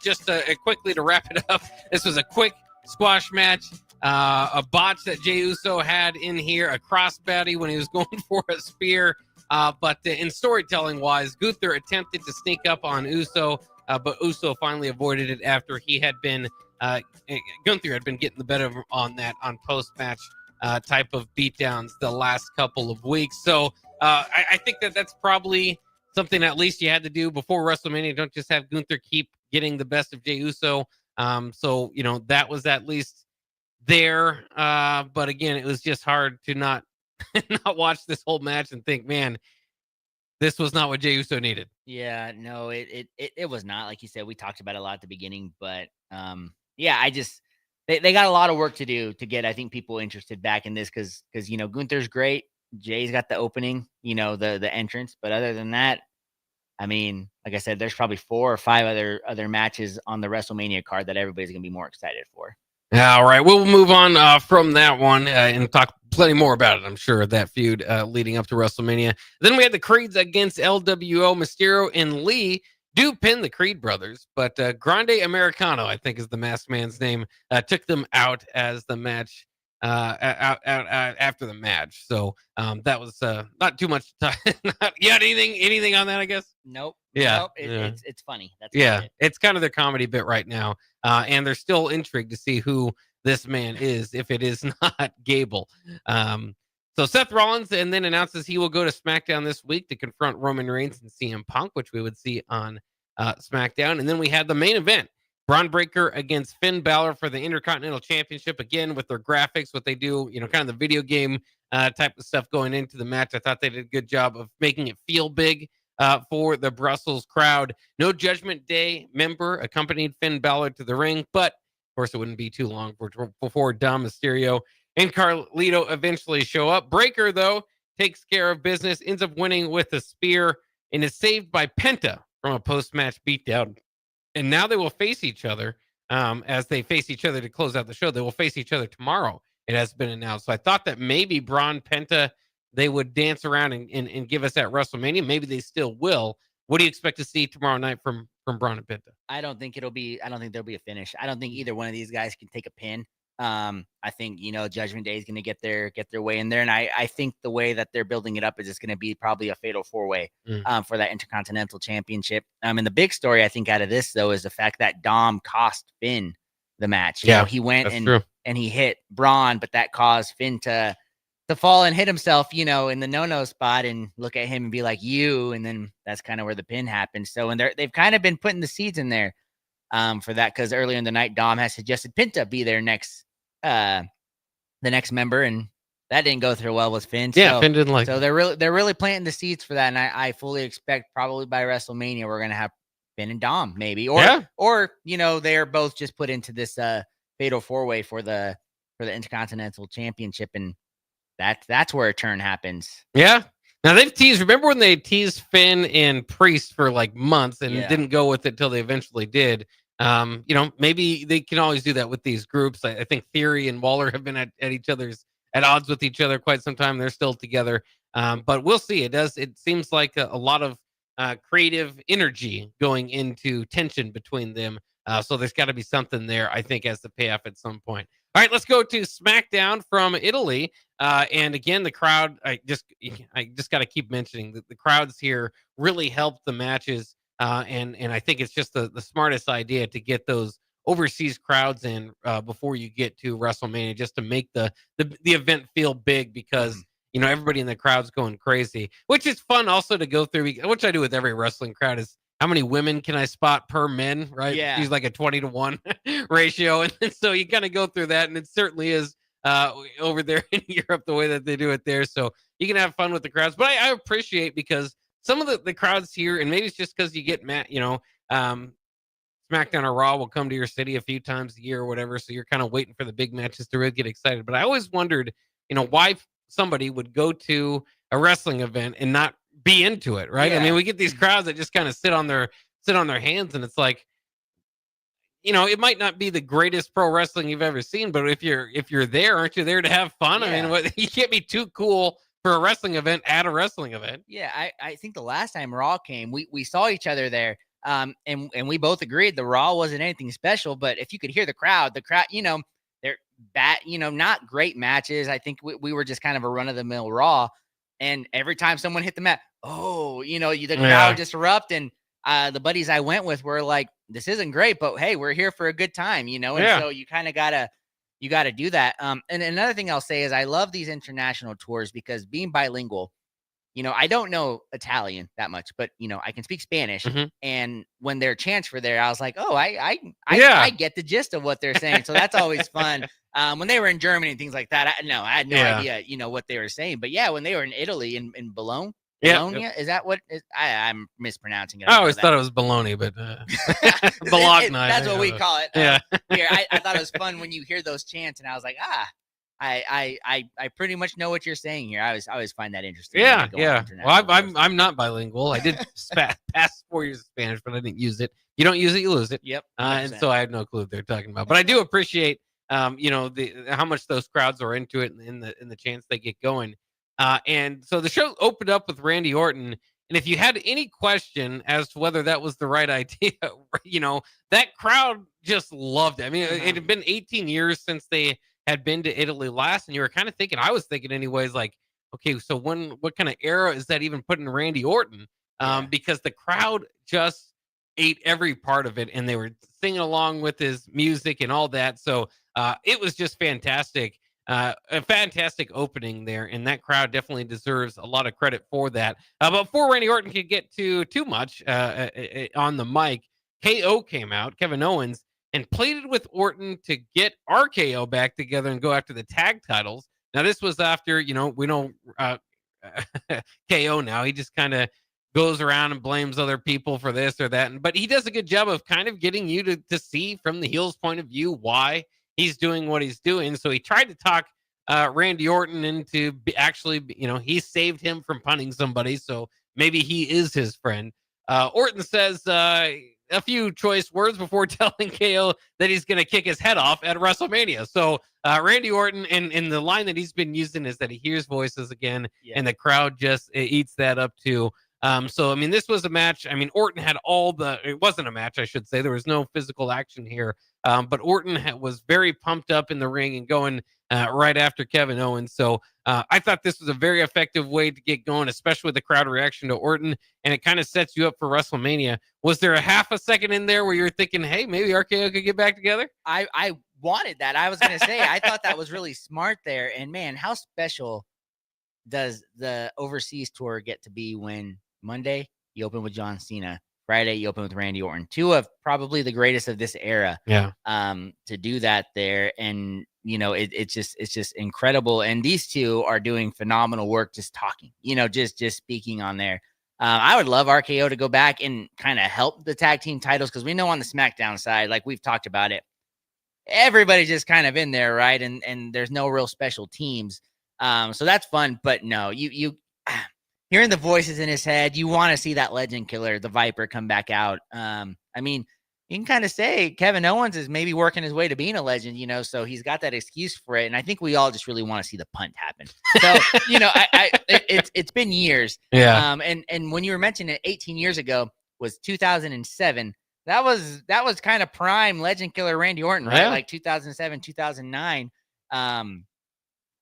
Just quickly to wrap it up, this was a quick squash match. A botch that Jey Uso had in here, a crossbody when he was going for a spear. But in storytelling-wise, Gunther attempted to sneak up on Uso, but Uso finally avoided it after he had been Gunther had been getting the better on post-match type of beatdowns the last couple of weeks. So I think that's probably something at least you had to do before WrestleMania. Don't just have Gunther keep getting the best of Jey Uso. So that was at least there. But again, it was just hard to not watch this whole match and think, man, this was not what Jey Uso needed. Yeah, no, it was not. Like you said, we talked about it a lot at the beginning, but yeah, they got a lot of work to do to get, I think, people interested back in this because Gunther's great. Jay's got the opening, the entrance, but other than that, I mean, like I said, there's probably 4 or 5 other matches on the WrestleMania card that everybody's gonna be more excited for. All right, we'll move on from that one and talk plenty more about it, I'm sure, that feud leading up to WrestleMania. Then we had the Creeds against LWO. Mysterio and Lee do pin the Creed brothers, but Grande Americano, I think is the masked man's name, took them out as the match, out after the match. So that was not too much time. You had anything on that, I guess? Nope. Yeah. Nope. It's funny. That's it's kind of their comedy bit right now. And they're still intrigued to see who this man is, if it is not Gable. So Seth Rollins and then announces he will go to SmackDown this week to confront Roman Reigns and CM Punk, which we would see on SmackDown. And then we had the main event. Braun Breaker against Finn Balor for the Intercontinental Championship. Again, with their graphics, what they do, kind of the video game type of stuff going into the match. I thought they did a good job of making it feel big for the Brussels crowd. No Judgment Day member accompanied Finn Balor to the ring, but of course it wouldn't be too long before Dom Mysterio and Carlito eventually show up. Breaker, though, takes care of business, ends up winning with a spear, and is saved by Penta from a post-match beatdown. And now they will face each other as they face each other to close out the show. They will face each other tomorrow. It has been announced. So I thought that maybe Braun Penta, they would dance around and give us at WrestleMania. Maybe they still will. What do you expect to see tomorrow night from Braun and Penta? I don't think there'll be a finish. I don't think either one of these guys can take a pin. I think, Judgment Day is going to get their way in there. And I think the way that they're building it up is it's going to be probably a fatal 4-way for that Intercontinental Championship. And the big story I think out of this, though, is the fact that Dom cost Finn the match. He went and he hit Braun, but that caused Finn to fall and hit himself, in the no-no spot, and look at him and be like, you, and then that's kind of where the pin happened. So, and they've kind of been putting the seeds in there for that, because earlier in the night, Dom has suggested Penta be their next the next member, and that didn't go through well with Finn. Yeah, Finn didn't like. So they're really planting the seeds for that, and I fully expect probably by WrestleMania we're gonna have Finn and Dom, maybe, or they're both just put into this fatal 4-way for the Intercontinental Championship, and that's where a turn happens. Yeah. Now they've teased. Remember when they teased Finn and Priest for like months and didn't go with it till they eventually did. Maybe they can always do that with these groups. I think Theory and Waller have been at odds with each other quite some time. They're still together. But we'll see. It seems like a lot of creative energy going into tension between them. So there's got to be something there, I think, as the payoff at some point. All right, let's go to SmackDown from Italy. And again, the crowd, I just got to keep mentioning that the crowds here really helped the matches. And I think it's just the smartest idea to get those overseas crowds in before you get to WrestleMania, just to make the event feel big, because everybody in the crowd's going crazy, which is fun also to go through, which I do with every wrestling crowd, is how many women can I spot per men, right? Yeah. He's like a 20-to-1 ratio. And so you kind of go through that, and it certainly is over there in Europe the way that they do it there. So you can have fun with the crowds. But I appreciate, because some of the crowds here, and maybe it's just because you get SmackDown or Raw will come to your city a few times a year or whatever, so you're kind of waiting for the big matches to really get excited. But I always wondered, why somebody would go to a wrestling event and not be into it, right? Yeah. I mean, we get these crowds that just kind of sit on their hands, and it's like, it might not be the greatest pro wrestling you've ever seen, but if you're there, aren't you there to have fun? Yeah. I mean, you can't be too cool for a wrestling event at a wrestling event. Yeah, I think the last time Raw came, we saw each other there, and we both agreed the Raw wasn't anything special. But if you could hear the crowd, they're not great matches. I think we were just kind of a run of the mill Raw, and every time someone hit the mat, the crowd just erupt. And the buddies I went with were like, "This isn't great, but hey, we're here for a good time," And so you kind of gotta do that. And another thing I'll say is I love these international tours, because being bilingual, I don't know Italian that much, but I can speak Spanish. Mm-hmm. And when their chants were there, I was like, oh, I get the gist of what they're saying. So that's always fun. When they were in Germany and things like that, I had no idea, what they were saying. But yeah, when they were in Italy, in Bologna. Bologna? Is that what I'm mispronouncing it? I always thought it was baloney, but Bologna. That's what we call it. Yeah. Here, I thought it was fun when you hear those chants, and I was like, I pretty much know what you're saying here. I always find that interesting. Yeah. Well, I'm not bilingual. I did pass 4 years of Spanish, but I didn't use it. You don't use it, you lose it. Yep. And so I had no clue what they're talking about. But I do appreciate, how much those crowds are into it, and the chance they get going. And so the show opened up with Randy Orton. And if you had any question as to whether that was the right idea, that crowd just loved it. I mean, it had been 18 years since they had been to Italy last. And you were kind of thinking, I was thinking anyways, like, okay, so what kind of era is that even putting Randy Orton? Because the crowd just ate every part of it, and they were singing along with his music and all that. So it was just fantastic. A fantastic opening there, and that crowd definitely deserves a lot of credit for that. But before Randy Orton could get to too much on the mic, KO came out, Kevin Owens, and pleaded with Orton to get RKO back together and go after the tag titles. Now, this was after, we know KO now. He just kind of goes around and blames other people for this or that. But he does a good job of kind of getting you to see from the heel's point of view why he's doing what he's doing. So he tried to talk Randy Orton into actually, he saved him from punting somebody. So maybe he is his friend. Orton says a few choice words before telling KO that he's going to kick his head off at WrestleMania. So Randy Orton, and the line that he's been using is that he hears voices again, and the crowd just eats that up too. So, I mean, this was a match. I mean, Orton had it wasn't a match, I should say. There was no physical action here. But Orton was very pumped up in the ring and going right after Kevin Owens. So I thought this was a very effective way to get going, especially with the crowd reaction to Orton. And it kind of sets you up for WrestleMania. Was there a half a second in there where you're thinking, hey, maybe RKO could get back together? I wanted that. I was going to say, I thought that was really smart there. And man, how special does the overseas tour get to be when Monday you open with John Cena, Friday you open with Randy Orton, two of probably the greatest of this era. Yeah. To do that there, and it's just incredible. And these two are doing phenomenal work, just talking, just speaking on there. I would love RKO to go back and kind of help the tag team titles, because we know on the SmackDown side, like we've talked about it, everybody's just kind of in there, right? And there's no real special teams. So that's fun, but no, you hearing the voices in his head, you want to see that legend killer, the Viper, come back out. I mean, you can kind of say Kevin Owens is maybe working his way to being a legend, so he's got that excuse for it. And I think we all just really want to see the punt happen. So, it's been years. Yeah. And when you were mentioning it, 18 years ago was 2007. That was kind of prime legend killer Randy Orton, right? Yeah. Like 2007, 2009.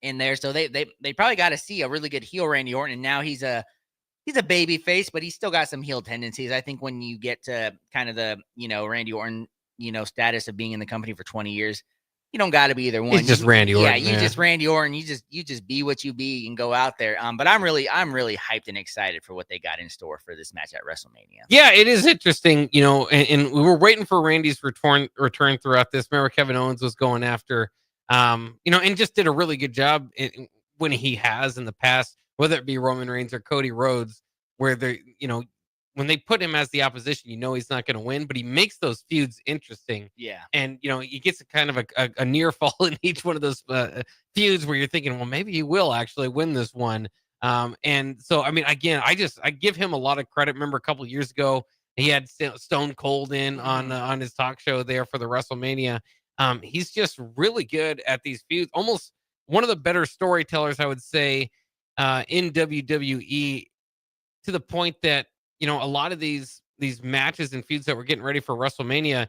In there, so they probably got to see a really good heel Randy Orton, and now he's a baby face, but he's still got some heel tendencies. I think when you get to kind of the Randy Orton status of being in the company for 20 years, you don't got to be either one. He's just Randy Orton. Yeah, you just Randy Orton. You just be what you be and go out there. But I'm really hyped and excited for what they got in store for this match at WrestleMania. Yeah, it is interesting, and we were waiting for Randy's return throughout this. Remember, Kevin Owens was going after. And just did a really good job when he has in the past, whether it be Roman Reigns or Cody Rhodes, where they, when they put him as the opposition, he's not going to win, but he makes those feuds interesting. Yeah. And, he gets a kind of a near fall in each one of those feuds where you're thinking, well, maybe he will actually win this one. And so, I mean, again, I give him a lot of credit. Remember a couple of years ago, he had Stone Cold in on his talk show there for the WrestleMania. He's just really good at these feuds. Almost one of the better storytellers, I would say, in WWE, to the point that, a lot of these matches and feuds that we're getting ready for WrestleMania,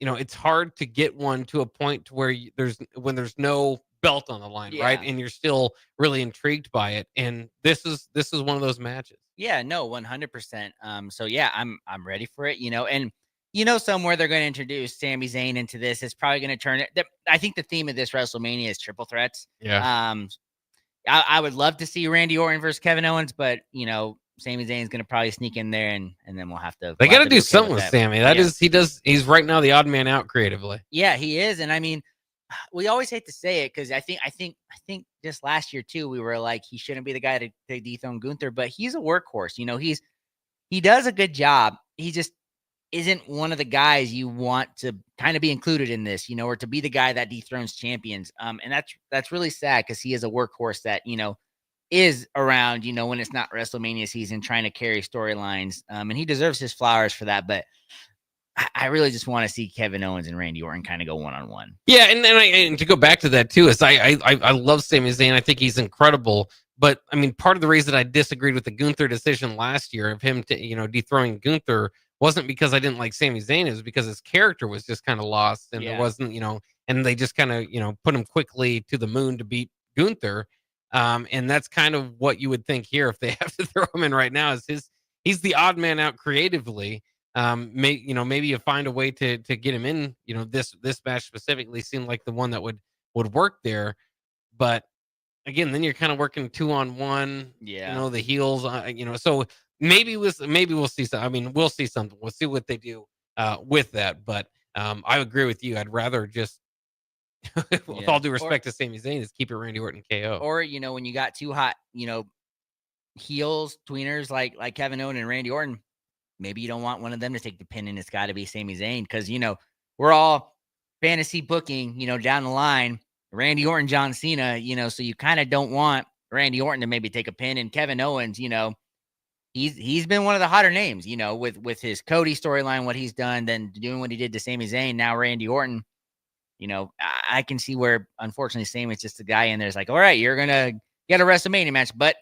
it's hard to get one to a point to where there's no belt on the line, right? And you're still really intrigued by it. And this is one of those matches. Yeah, no, 100%. So yeah, I'm ready for it, and somewhere they're going to introduce Sami Zayn into this. It's probably going to turn it. I think the theme of this WrestleMania is triple threats. Yeah. I would love to see Randy Orton versus Kevin Owens, but Sami Zayn is going to probably sneak in there, and then we'll have to. They got to do something with Sami. He's right now the odd man out creatively. Yeah, he is, and I mean, we always hate to say it because I think just last year too, we were like he shouldn't be the guy to dethrone Gunther, but he's a workhorse. He does a good job. He just isn't one of the guys you want to kind of be included in this, or to be the guy that dethrones champions. And that's really sad because he is a workhorse that, is around, when it's not WrestleMania season, trying to carry storylines. And he deserves his flowers for that. But I really just want to see Kevin Owens and Randy Orton kind of go one-on-one. Yeah. And to go back to that too, is I love Sami Zayn. I think he's incredible. But I mean, part of the reason I disagreed with the Gunther decision last year of him to, dethroning Gunther wasn't because I didn't like Sami Zayn. It was because his character was just kind of lost, and it wasn't, and they just kind of, put him quickly to the moon to beat Gunther. And that's kind of what you would think here if they have to throw him in right now. He's the odd man out creatively. Maybe you find a way to get him in. This match specifically seemed like the one that would work there, but again, then you're kind of working 2-on-1. Yeah, the heels. So. Maybe we'll see something. I mean, we'll see something. We'll see what they do with that. But I agree with you. I'd rather just, with all due respect to Sami Zayn, is keep it Randy Orton KO. Or, when you got two hot, heels, tweeners like Kevin Owens and Randy Orton, maybe you don't want one of them to take the pin, and it's got to be Sami Zayn because, we're all fantasy booking, down the line, Randy Orton, John Cena, so you kind of don't want Randy Orton to maybe take a pin, and Kevin Owens, he's been one of the hotter names, with his Cody storyline, what he's done, then doing what he did to Sami Zayn. Now Randy Orton, I can see where, unfortunately, Sami's just a guy in there's like, all right, you're gonna get a WrestleMania match, but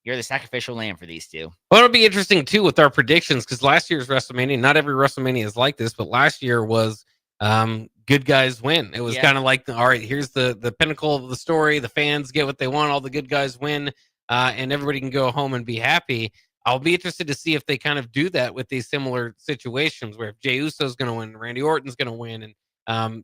you're the sacrificial lamb for these two. Well, it'll be interesting too with our predictions because last year's WrestleMania, not every WrestleMania is like this, but last year was good guys win. It was kind of like, all right, here's the pinnacle of the story. The fans get what they want. All the good guys win, and everybody can go home and be happy. I'll be interested to see if they kind of do that with these similar situations where if Jey Uso's going to win, Randy Orton's going to win, and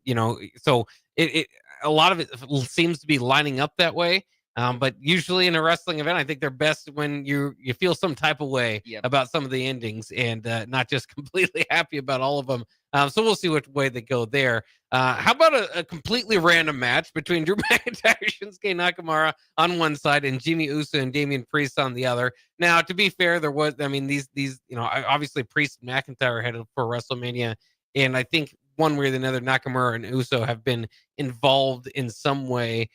so it a lot of it seems to be lining up that way. But usually in a wrestling event, I think they're best when you feel some type of way about some of the endings and not just completely happy about all of them. So we'll see which way they go there. How about a completely random match between Drew McIntyre, Shinsuke Nakamura on one side, and Jimmy Uso and Damian Priest on the other? Now, to be fair, there was, these obviously Priest and McIntyre headed for WrestleMania, and I think one way or another, Nakamura and Uso have been involved in some way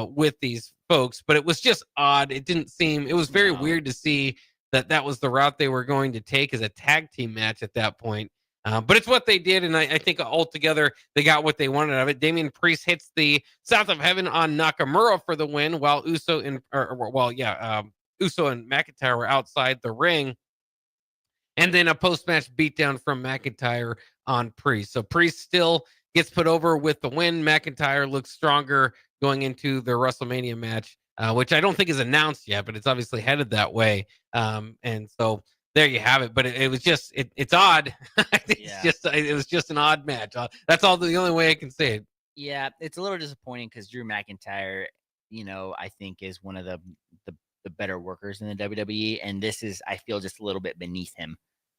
with these folks, but it was just odd. It didn't seem, it was very weird to see that was the route they were going to take as a tag team match at that point. But it's what they did, and I think altogether they got what they wanted out of it. Damian Priest hits the South of Heaven on Nakamura for the win, while Uso and McIntyre were outside the ring. And then a post-match beatdown from McIntyre on Priest. So Priest still gets put over with the win. McIntyre looks stronger going into the WrestleMania match, which I don't think is announced yet, but it's obviously headed that way. And so there you have it. But it was just, it's odd. It was just an odd match. That's the only way I can say it. Yeah, it's a little disappointing because Drew McIntyre, I think is one of the better workers in the WWE. And this is, I feel, just a little bit beneath him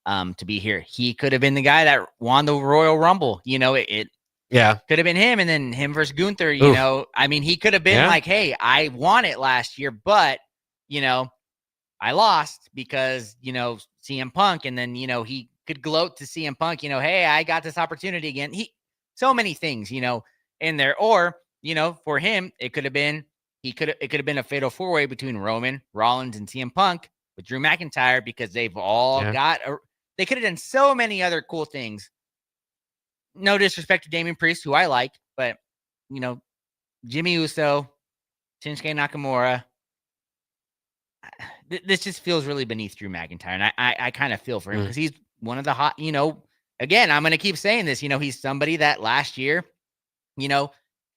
to be here. He could have been the guy that won the Royal Rumble. It could have been him, and then him versus Gunther. He could have been like, hey, I won it last year, but I lost because CM Punk, and then he could gloat to CM Punk, hey, I got this opportunity again. So many things, in there. Or for him, it could have been it could have been a fatal four-way between Roman, Rollins, and CM Punk with Drew McIntyre because they've all got they could have done so many other cool things. No disrespect to Damian Priest, who I like, but Jimmy Uso, Shinsuke Nakamura, this just feels really beneath Drew McIntyre, and I kind of feel for him because he's one of the hot. Again, I'm going to keep saying this. He's somebody that last year,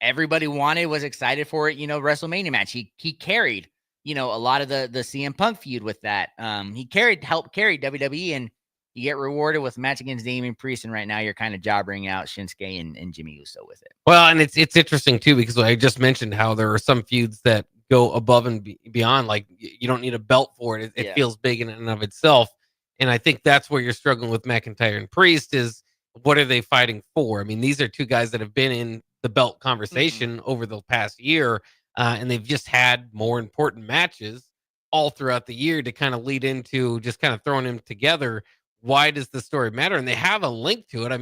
everybody wanted, was excited for it. WrestleMania match. He carried, a lot of the CM Punk feud with that. He helped carry WWE, and you get rewarded with a match against Damian Priest, and right now you're kind of jobbering out Shinsuke and Jimmy Uso with it. Well, and it's interesting too because I just mentioned how there are some feuds that go above and beyond. Like you don't need a belt for it. It feels big in and of itself, and I think that's where you're struggling with McIntyre and Priest is what are they fighting for? These are two guys that have been in the belt conversation over the past year, and they've just had more important matches all throughout the year to kind of lead into just kind of throwing them together. Why does the story matter? And they have a link to it.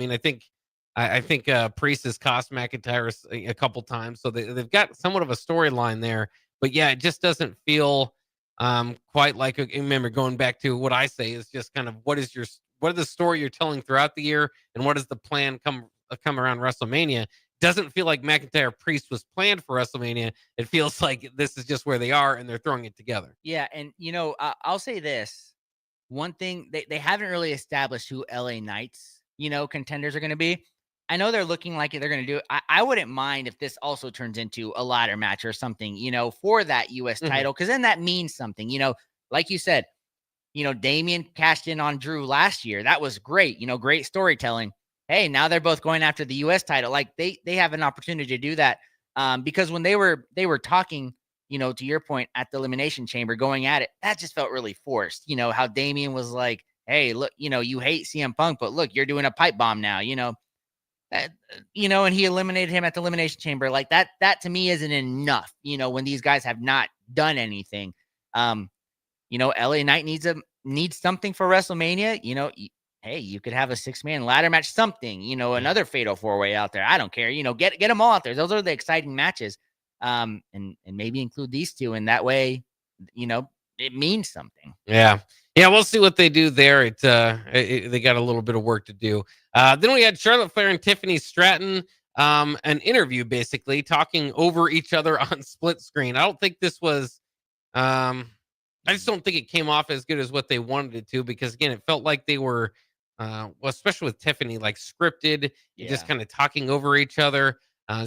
I think Priest has cost McIntyre a couple times, so they've got somewhat of a storyline there. But yeah, it just doesn't feel quite like. Remember, going back to what I say is just kind of what is the story you're telling throughout the year, and what is the plan come around WrestleMania? Doesn't feel like McIntyre Priest was planned for WrestleMania. It feels like this is just where they are, and they're throwing it together. Yeah, and I'll say this. One thing, they haven't really established who LA Knights, contenders are going to be. I know they're looking like they're going to do it. I wouldn't mind if this also turns into a ladder match or something, for that U.S. title, because then that means something. Like you said, Damian cashed in on Drew last year. That was great. Great storytelling. Hey, now they're both going after the U.S. title. Like they have an opportunity to do that because when they were talking, to your point, at the Elimination Chamber going at it, that just felt really forced. How Damian was like, hey, look, you hate CM Punk, but look, you're doing a pipe bomb now, And he eliminated him at the Elimination Chamber. Like that to me isn't enough, when these guys have not done anything. LA Knight needs something for WrestleMania. Hey, you could have a 6-man ladder match, something, another fatal 4-way out there. I don't care. Get them all out there. Those are the exciting matches. And maybe include these two. And that way, it means something. Yeah. Yeah. We'll see what they do there. They got a little bit of work to do. Then we had Charlotte Flair and Tiffany Stratton, an interview basically talking over each other on split screen. I don't think this was, I just don't think it came off as good as what they wanted it to, because again, it felt like they were, especially with Tiffany, like scripted, just kind of talking over each other.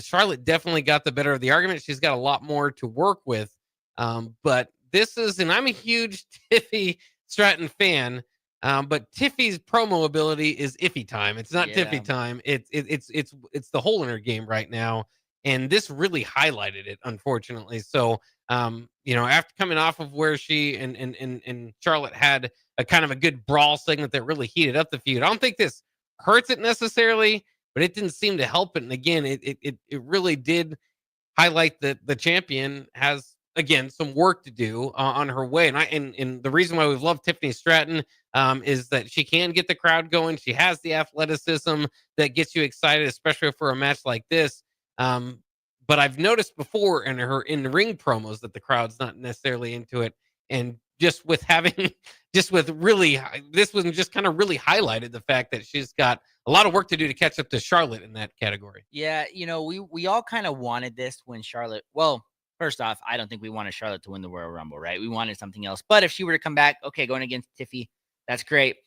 Charlotte definitely got the better of the argument. She's got a lot more to work with. But this is, and I'm a huge Tiffy Stratton fan, but Tiffy's promo ability is iffy time. It's not Tiffy time. It's the hole in her game right now. And this really highlighted it, unfortunately. So, after coming off of where she and Charlotte had a kind of a good brawl segment that really heated up the feud, I don't think this hurts it necessarily, but it didn't seem to help it. And again, it really did highlight that the champion has, again, some work to do on her way. And the reason why we've loved Tiffany Stratton is that she can get the crowd going. She has the athleticism that gets you excited, especially for a match like this. But I've noticed before in her in-ring promos that the crowd's not necessarily into it. And this one just kind of really highlighted the fact that she's got a lot of work to do to catch up to Charlotte in that category. Yeah, we all kind of wanted this when Charlotte, well, first off, I don't think we wanted Charlotte to win the Royal Rumble, right? We wanted something else. But if she were to come back, okay, going against Tiffy, that's great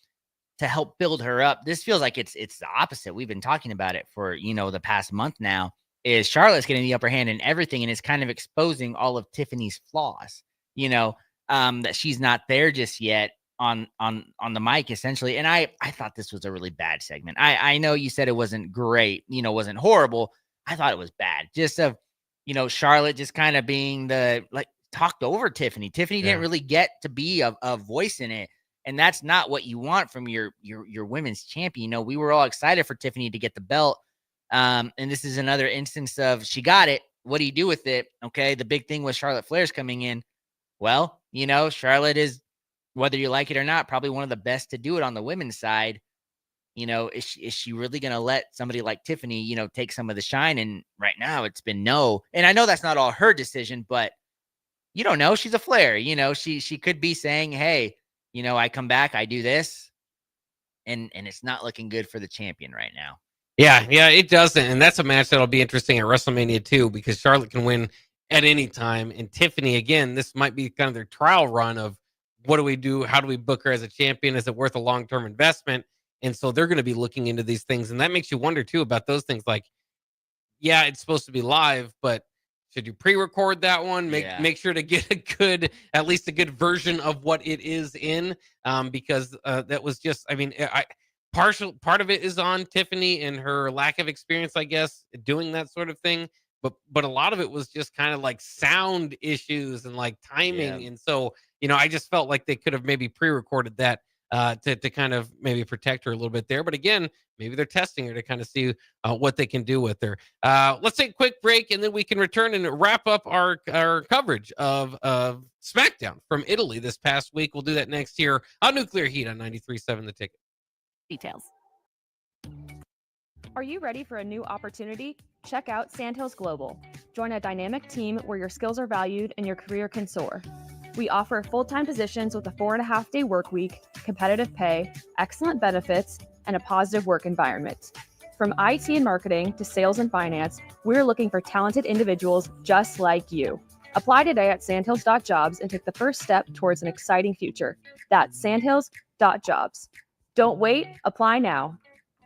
to help build her up. This feels like it's the opposite. We've been talking about it for, the past month now, is Charlotte's getting the upper hand in everything, and it's kind of exposing all of Tiffany's flaws, that she's not there just yet on the mic, essentially. And I thought this was a really bad segment. I know you said it wasn't great, wasn't horrible. I thought it was bad. Just Charlotte just kind of being talked over Tiffany. Tiffany didn't really get to be a voice in it. And that's not what you want from your women's champion. We were all excited for Tiffany to get the belt. And this is another instance of she got it. What do you do with it? Okay. The big thing was Charlotte Flair's coming in. Well, Charlotte is, whether you like it or not, probably one of the best to do it on the women's side. Is she really going to let somebody like Tiffany, take some of the shine? And right now it's been no. And I know that's not all her decision, but you don't know. She's a Flair. She could be saying, hey, I come back, I do this. And it's not looking good for the champion right now. Yeah, it doesn't. And that's a match that'll be interesting at WrestleMania too, because Charlotte can win at any time. And Tiffany, again, this might be kind of their trial run of what do we do? How do we book her as a champion? Is it worth a long-term investment? And so they're going to be looking into these things. And that makes you wonder too about those things. Like, yeah, it's supposed to be live, but should you pre-record that one? Make sure to get at least a good version of what it is in, because that was just, part of it is on Tiffany and her lack of experience, I guess, doing that sort of thing. But a lot of it was just kind of like sound issues and like timing. Yeah. And so, I just felt like they could have maybe pre-recorded that to kind of maybe protect her a little bit there. But again, maybe they're testing her to kind of see what they can do with her. Let's take a quick break, and then we can return and wrap up our coverage of SmackDown from Italy this past week. We'll do that next year on Nuclear Heat on 93.7 The Ticket. Details. Are you ready for a new opportunity? Check out Sandhills Global. Join a dynamic team where your skills are valued and your career can soar. We offer full-time positions with a 4.5-day work week, competitive pay, excellent benefits, and a positive work environment. From IT and marketing to sales and finance, we're looking for talented individuals just like you. Apply today at sandhills.jobs and take the first step towards an exciting future. That's sandhills.jobs. Don't wait, apply now.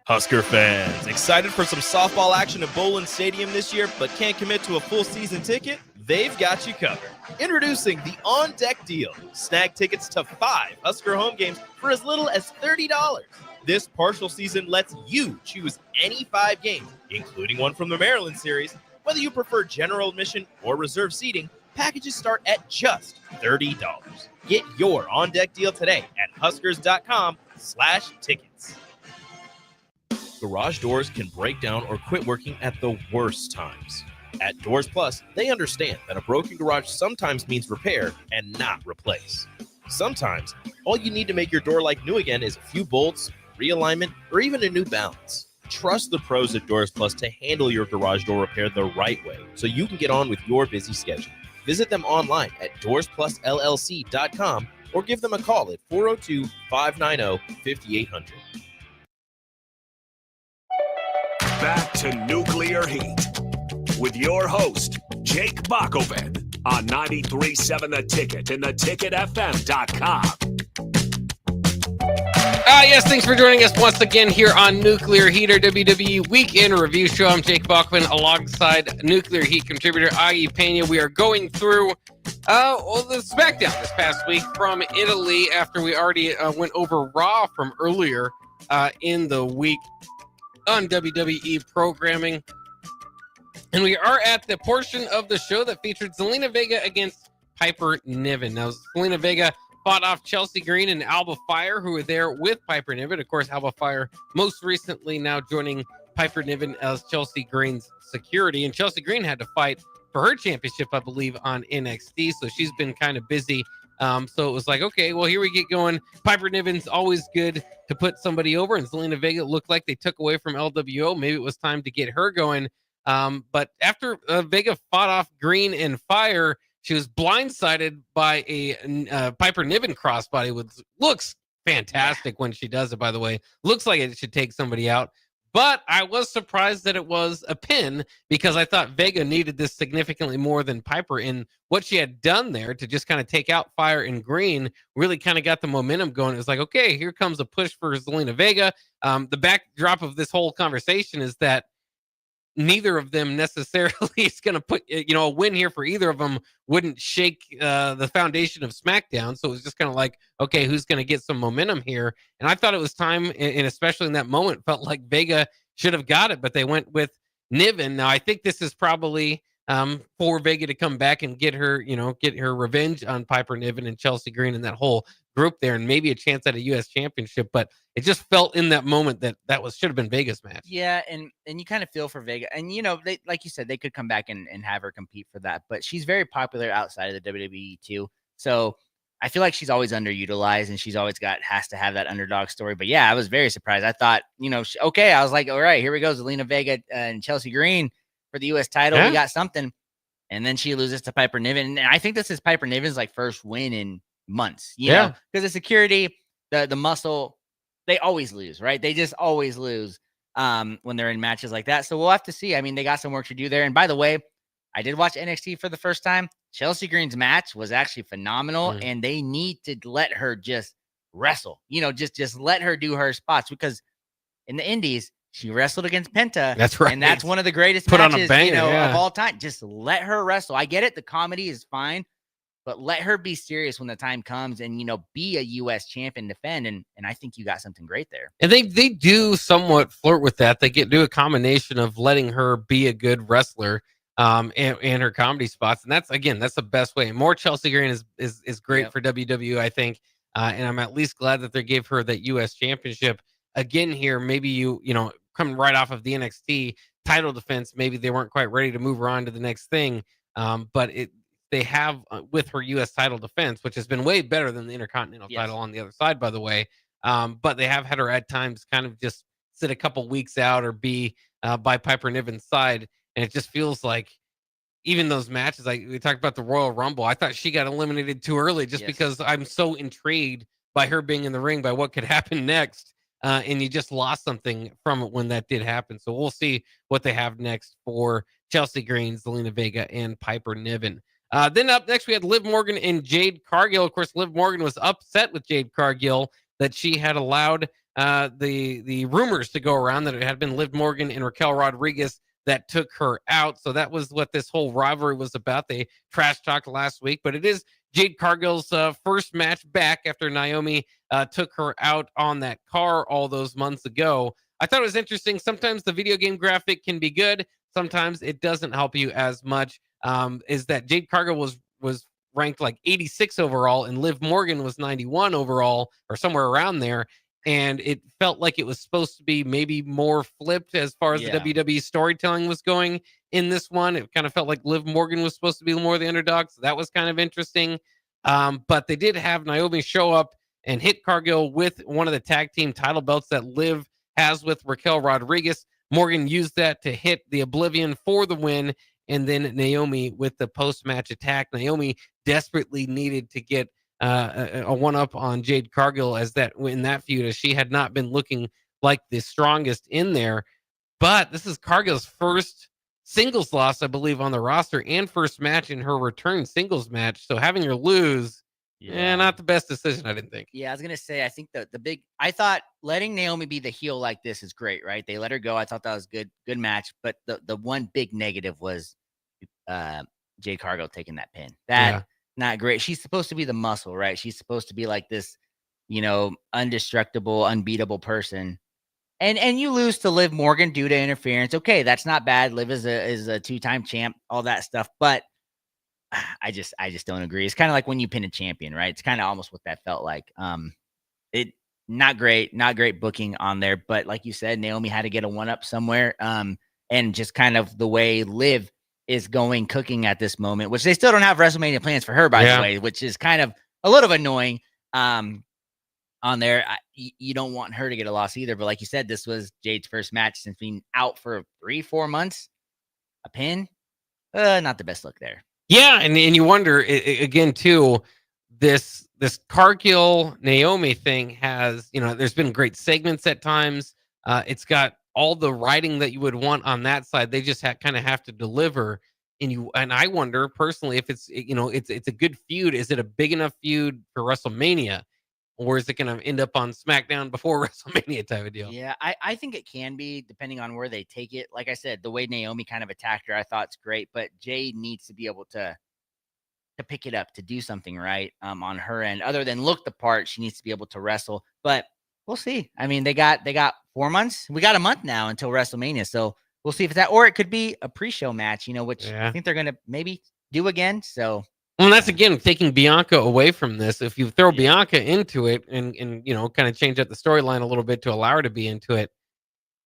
Husker fans, excited for some softball action at Bowlin Stadium this year, but can't commit to a full season ticket? They've got you covered. Introducing the On Deck Deal. Snag tickets to 5 Husker home games for as little as $30. This partial season lets you choose any 5 games, including one from the Maryland series. Whether you prefer general admission or reserve seating, packages start at just $30. Get your On Deck deal today at huskers.com/tickets. garage doors can break down or quit working at the worst times. At Doors Plus, they understand that a broken garage sometimes means repair and not replace. Sometimes, all you need to make your door like new again is a few bolts, realignment, or even a new balance. Trust the pros at Doors Plus to handle your garage door repair the right way so you can get on with your busy schedule. Visit them online at doorsplusllc.com or give them a call at 402-590-5800. Back to Nuclear Heat with your host, Jake Bockoven on 93.7 The Ticket and theticketfm.com. Yes, thanks for joining us once again here on Nuclear Heat, our WWE Weekend Review Show. I'm Jake Bockoven alongside Nuclear Heat contributor Augie Pena. We are going through the SmackDown this past week from Italy after we already went over Raw from earlier in the week on WWE programming. And we are at the portion of the show that featured Zelina Vega against Piper Niven. Now, Zelina Vega fought off Chelsea Green and Alba Fire, who were there with Piper Niven. Of course, Alba Fire most recently now joining Piper Niven as Chelsea Green's security. And Chelsea Green had to fight for her championship, I believe, on NXT. So she's been kind of busy. So it was like, okay, well, here we get going. Piper Niven's always good to put somebody over. And Zelina Vega looked like they took away from LWO. Maybe it was time to get her going. But after Vega fought off Green and Fire, she was blindsided by a Piper Niven crossbody, which looks fantastic when she does it, by the way. Looks like it should take somebody out. But I was surprised that it was a pin because I thought Vega needed this significantly more than Piper. And what she had done there to just kind of take out Fire and Green really kind of got the momentum going. It was like, okay, here comes a push for Zelina Vega. The backdrop of this whole conversation is that neither of them necessarily is going to put, a win here for either of them wouldn't shake the foundation of SmackDown. So it was just kind of like, okay, who's going to get some momentum here? And I thought it was time, and especially in that moment, felt like Vega should have got it, but they went with Niven. Now, I think this is probably for Vega to come back and get her revenge on Piper Niven and Chelsea Green and that whole group there, and maybe a chance at a U.S. championship. But it just felt in that moment that should have been Vega's match. Yeah, and you kind of feel for Vega. And, they, like you said, they could come back and have her compete for that. But she's very popular outside of the WWE, too. So I feel like she's always underutilized, and she's always has to have that underdog story. But, yeah, I was very surprised. I thought, okay, I was like, all right, here we go. Zelina Vega and Chelsea Green for the U.S. title. Yeah. We got something. And then she loses to Piper Niven. And I think this is Piper Niven's first win in months, you know, because the security, the muscle, they always lose, right? They just always lose when they're in matches like that. So we'll have to see. I mean, they got some work to do there. And by the way, I did watch NXT for the first time. Chelsea Green's match was actually phenomenal, and they need to let her just wrestle, just let her do her spots, because in the indies, she wrestled against Penta. That's right. And that's one of the greatest matches, of all time. Just let her wrestle. I get it. The comedy is fine, but let her be serious when the time comes and, be a U.S. champion, defend. And I think you got something great there. And they do somewhat flirt with that. They do a combination of letting her be a good wrestler and her comedy spots. And that's the best way. And more Chelsea Green is great for WWE, I think. And I'm at least glad that they gave her that U.S. championship again here. Maybe coming right off of the NXT title defense, maybe they weren't quite ready to move her on to the next thing. But they have with her U.S. title defense, which has been way better than the Intercontinental title on the other side, by the way. But they have had her at times kind of just sit a couple weeks out or be by Piper Niven's side. And it just feels like even those matches, like we talked about the Royal Rumble, I thought she got eliminated too early just because I'm so intrigued by her being in the ring, by what could happen next. And you just lost something from it when that did happen. So we'll see what they have next for Chelsea Green, Zelina Vega, and Piper Niven. Then up next, we had Liv Morgan and Jade Cargill. Of course, Liv Morgan was upset with Jade Cargill that she had allowed the rumors to go around that it had been Liv Morgan and Raquel Rodriguez that took her out. So that was what this whole rivalry was about. They trash talked last week, but it is Jade Cargill's first match back after Naomi took her out on that car all those months ago. I thought it was interesting. Sometimes the video game graphic can be good. Sometimes it doesn't help you as much. Is that Jade Cargill was ranked 86 overall, and Liv Morgan was 91 overall, or somewhere around there. and it felt like it was supposed to be maybe more flipped as far as the WWE storytelling was going in this one. It kind of felt like Liv Morgan was supposed to be more the underdog, so that was kind of interesting. But they did have Naomi show up and hit Cargill with one of the tag team title belts that Liv has with Raquel Rodriguez. Morgan used that to hit the Oblivion for the win, and then Naomi with the post-match attack. Naomi desperately needed to get a one-up on Jade Cargill as that in that feud, as she had not been looking like the strongest in there. But this is Cargill's first singles loss, I believe, on the roster, and first match in her return singles match. So having her lose, not the best decision, I didn't think. Yeah, I was gonna say, I think I thought letting Naomi be the heel like this is great, right? They let her go. I thought that was good match. But the one big negative was Jade Cargill taking that pin. Not great. She's supposed to be the muscle, right? She's supposed to be like this, indestructible, unbeatable person. And you lose to Liv Morgan due to interference. Okay, that's not bad. Liv is a 2-time champ, all that stuff. But I just don't agree. It's kind of like when you pin a champion, right? It's kind of almost what that felt like. It not great booking on there. But like you said, Naomi had to get a one-up somewhere. And just kind of the way Liv is cooking at this moment, which they still don't have WrestleMania plans for her, by the way, which is kind of a little annoying on there. You don't want her to get a loss either. But like you said, this was Jade's first match since being out for 3-4 months. A pin, not the best look there. Yeah, and you wonder again too. This Cargill Naomi thing has, there's been great segments at times. It's got all the writing that you would want on that side. They just kind of have to deliver. And I wonder personally if it's it's a good feud. Is it a big enough feud for WrestleMania, or is it going to end up on SmackDown before WrestleMania type of deal? Yeah, I think it can be, depending on where they take it. Like I said, the way Naomi kind of attacked her, I thought it's great, but Jade needs to be able to pick it up, to do something right on her end. Other than look the part, she needs to be able to wrestle. But we'll see. I mean, they got 4 months. We got a month now until WrestleMania, so we'll see if it's that, or it could be a pre-show match, which I think they're going to maybe do again. So. Well, that's again taking Bianca away from this. If you throw Bianca into it and kind of change up the storyline a little bit to allow her to be into it,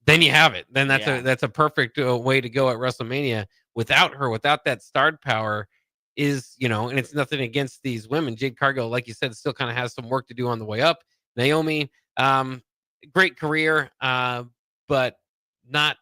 then you have it. Then that's a perfect way to go at WrestleMania. Without her, without that star power, and it's nothing against these women. Jade Cargill, like you said, still kind of has some work to do on the way up. Naomi, great career, but not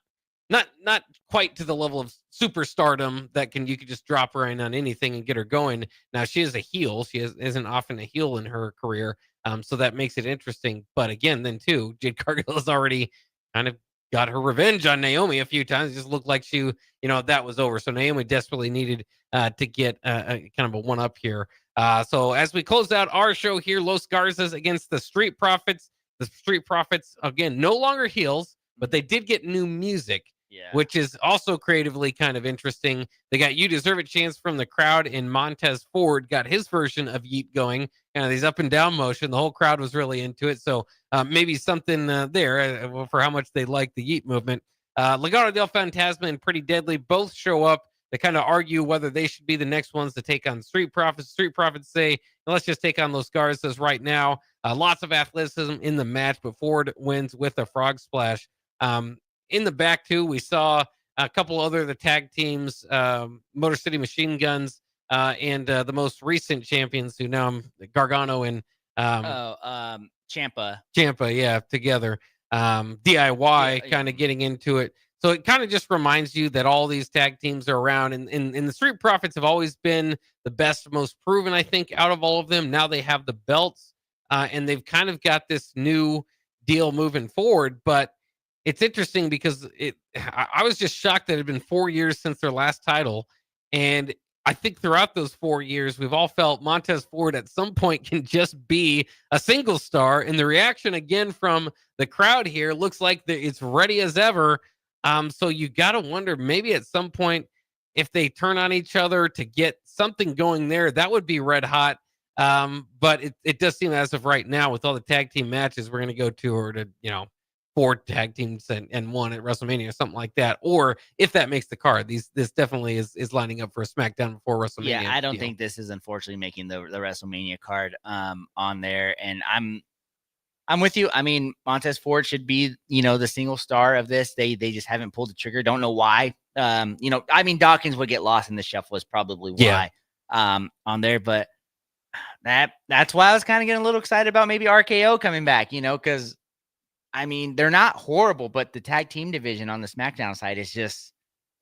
quite to the level of superstardom that you could just drop her in on anything and get her going. Now she is a heel. She isn't often a heel in her career. So that makes it interesting. But again, then too, Jade Cargill has already kind of got her revenge on Naomi a few times. It just looked like she, that was over. So Naomi desperately needed to get a kind of a one up here. So as we close out our show here, Los Garzas against the Street Profits. The Street Profits, again, no longer heels, but they did get new music. Which is also creatively kind of interesting. They got You Deserve It chants from the crowd, and Montez Ford got his version of Yeet going, kind of these up and down motion. The whole crowd was really into it. So maybe something there for how much they like the Yeet movement. Legado del Fantasma and Pretty Deadly both show up. They kind of argue whether they should be the next ones to take on Street Profits. Street Profits say, let's just take on Los Garzas right now. Lots of athleticism in the match, but Ford wins with a frog splash. In the back, too, we saw a couple other of the tag teams, Motor City Machine Guns, and the most recent champions who now Gargano and Ciampa, together. DIY kind of getting into it. So it kind of just reminds you that all these tag teams are around, and the Street Profits have always been the best, most proven, I think, out of all of them. Now they have the belts, and they've kind of got this new deal moving forward, but it's interesting because I was just shocked that it had been 4 years since their last title. And I think throughout those 4 years, we've all felt Montez Ford at some point can just be a single star. And the reaction again from the crowd here looks like it's ready as ever. So you got to wonder, maybe at some point, if they turn on each other to get something going there, that would be red hot. But it does seem as of right now, with all the tag team matches, we're going to go to 4 tag teams and 1 at WrestleMania or something like that. Or if that makes the card, this definitely is lining up for a SmackDown before WrestleMania. Yeah, I don't think this is unfortunately making the WrestleMania card on there. And I'm with you. I mean, Montez Ford should be, the single star of this. They just haven't pulled the trigger. Don't know why. I mean, Dawkins would get lost in the shuffle is probably why on there. But that's why I was kind of getting a little excited about maybe RKO coming back, because, I mean, they're not horrible, but the tag team division on the SmackDown side is just,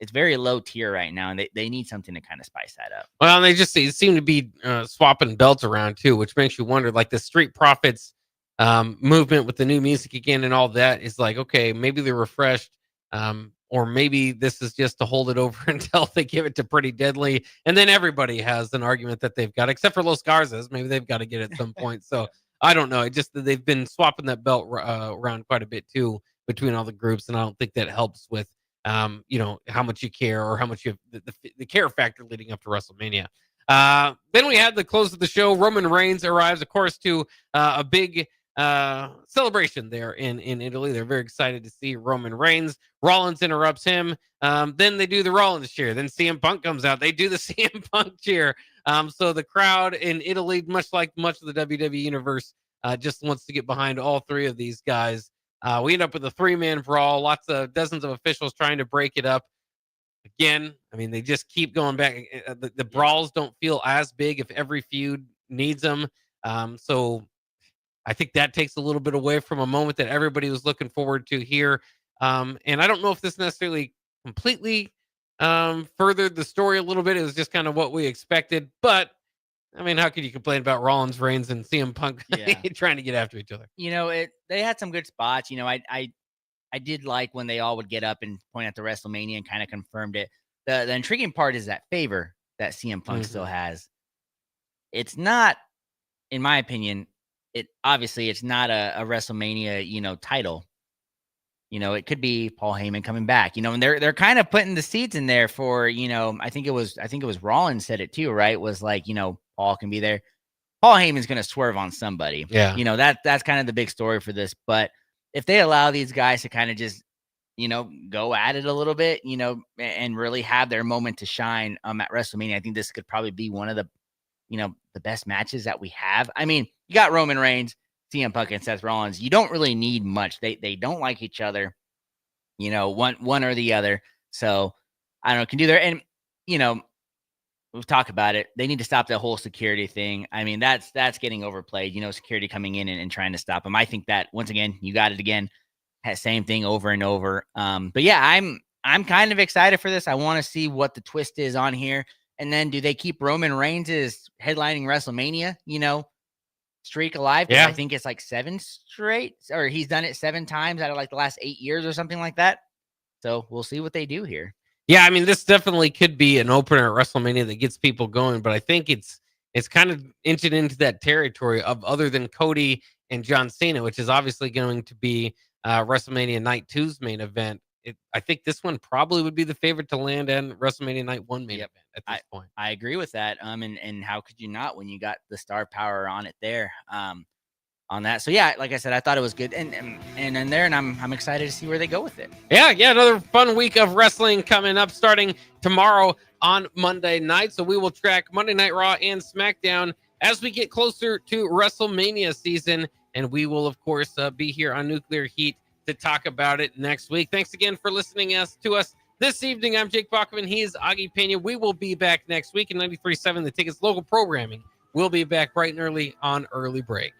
it's very low tier right now, and they need something to kind of spice that up. Well, they just seem to be swapping belts around, too, which makes you wonder, like the Street Profits movement with the new music again and all that is like, okay, maybe they're refreshed, or maybe this is just to hold it over until they give it to Pretty Deadly, and then everybody has an argument that they've got, except for Los Garzas. Maybe they've got to get it at some point. So I don't know. It just they've been swapping that belt around quite a bit too between all the groups, and I don't think that helps with how much you care or how much you have the care factor leading up to WrestleMania. Then we had the close of the show. Roman Reigns arrives, of course, to a big celebration there in Italy. They're very excited to see Roman Reigns. Rollins interrupts him. Then they do the Rollins cheer. Then CM Punk comes out. They do the CM Punk cheer. So the crowd in Italy, much of the WWE universe, just wants to get behind all three of these guys. We end up with a 3-man brawl. Dozens of officials trying to break it up. Again, I mean, they just keep going back. The brawls don't feel as big if every feud needs them. So I think that takes a little bit away from a moment that everybody was looking forward to here. And I don't know if this necessarily completely furthered the story a little bit. It was just kind of what we expected. But, I mean, how could you complain about Rollins, Reigns, and CM Punk trying to get after each other? They had some good spots. I did like when they all would get up and point at the WrestleMania and kind of confirmed it. The intriguing part is that favor that CM Punk still has. It's not, in my opinion, it's not a WrestleMania, title. It could be Paul Heyman coming back, and they're kind of putting the seeds in there for, I think it was Rollins said it too, right? Was like, Paul can be there. Paul Heyman's going to swerve on somebody. Yeah. That's kind of the big story for this. But if they allow these guys to kind of just, go at it a little bit, and really have their moment to shine at WrestleMania, I think this could probably be one of the, the best matches that we have. I mean, you got Roman Reigns, CM Punk, and Seth Rollins. You don't really need much. They don't like each other, one or the other. So I don't know, can do there. And, we've talked about it. They need to stop that whole security thing. I mean, that's getting overplayed, security coming in and trying to stop them. I think that once again, you got it again, same thing over and over. But yeah, I'm kind of excited for this. I want to see what the twist is on here. And then do they keep Roman Reigns' headlining WrestleMania, streak alive? Yeah. I think it's like 7 straight, or he's done it 7 times out of like the last 8 years or something like that. So we'll see what they do here. Yeah, I mean, this definitely could be an opener at WrestleMania that gets people going, but I think it's kind of inching into that territory of other than Cody and John Cena, which is obviously going to be WrestleMania Night 2's main event. I think this one probably would be the favorite to land in WrestleMania Night 1 main event at this point. I agree with that. And how could you not when you got the star power on it there? On that. So yeah, like I said, I thought it was good and I'm excited to see where they go with it. Yeah, another fun week of wrestling coming up starting tomorrow on Monday night. So we will track Monday Night Raw and SmackDown as we get closer to WrestleMania season, and we will of course be here on Nuclear Heat to talk about it next week. Thanks again for listening to us this evening. I'm Jake Bockoven. He is Augie Pena. We will be back next week in 93.7 The Ticket's local programming. We'll be back bright and early on Early Break.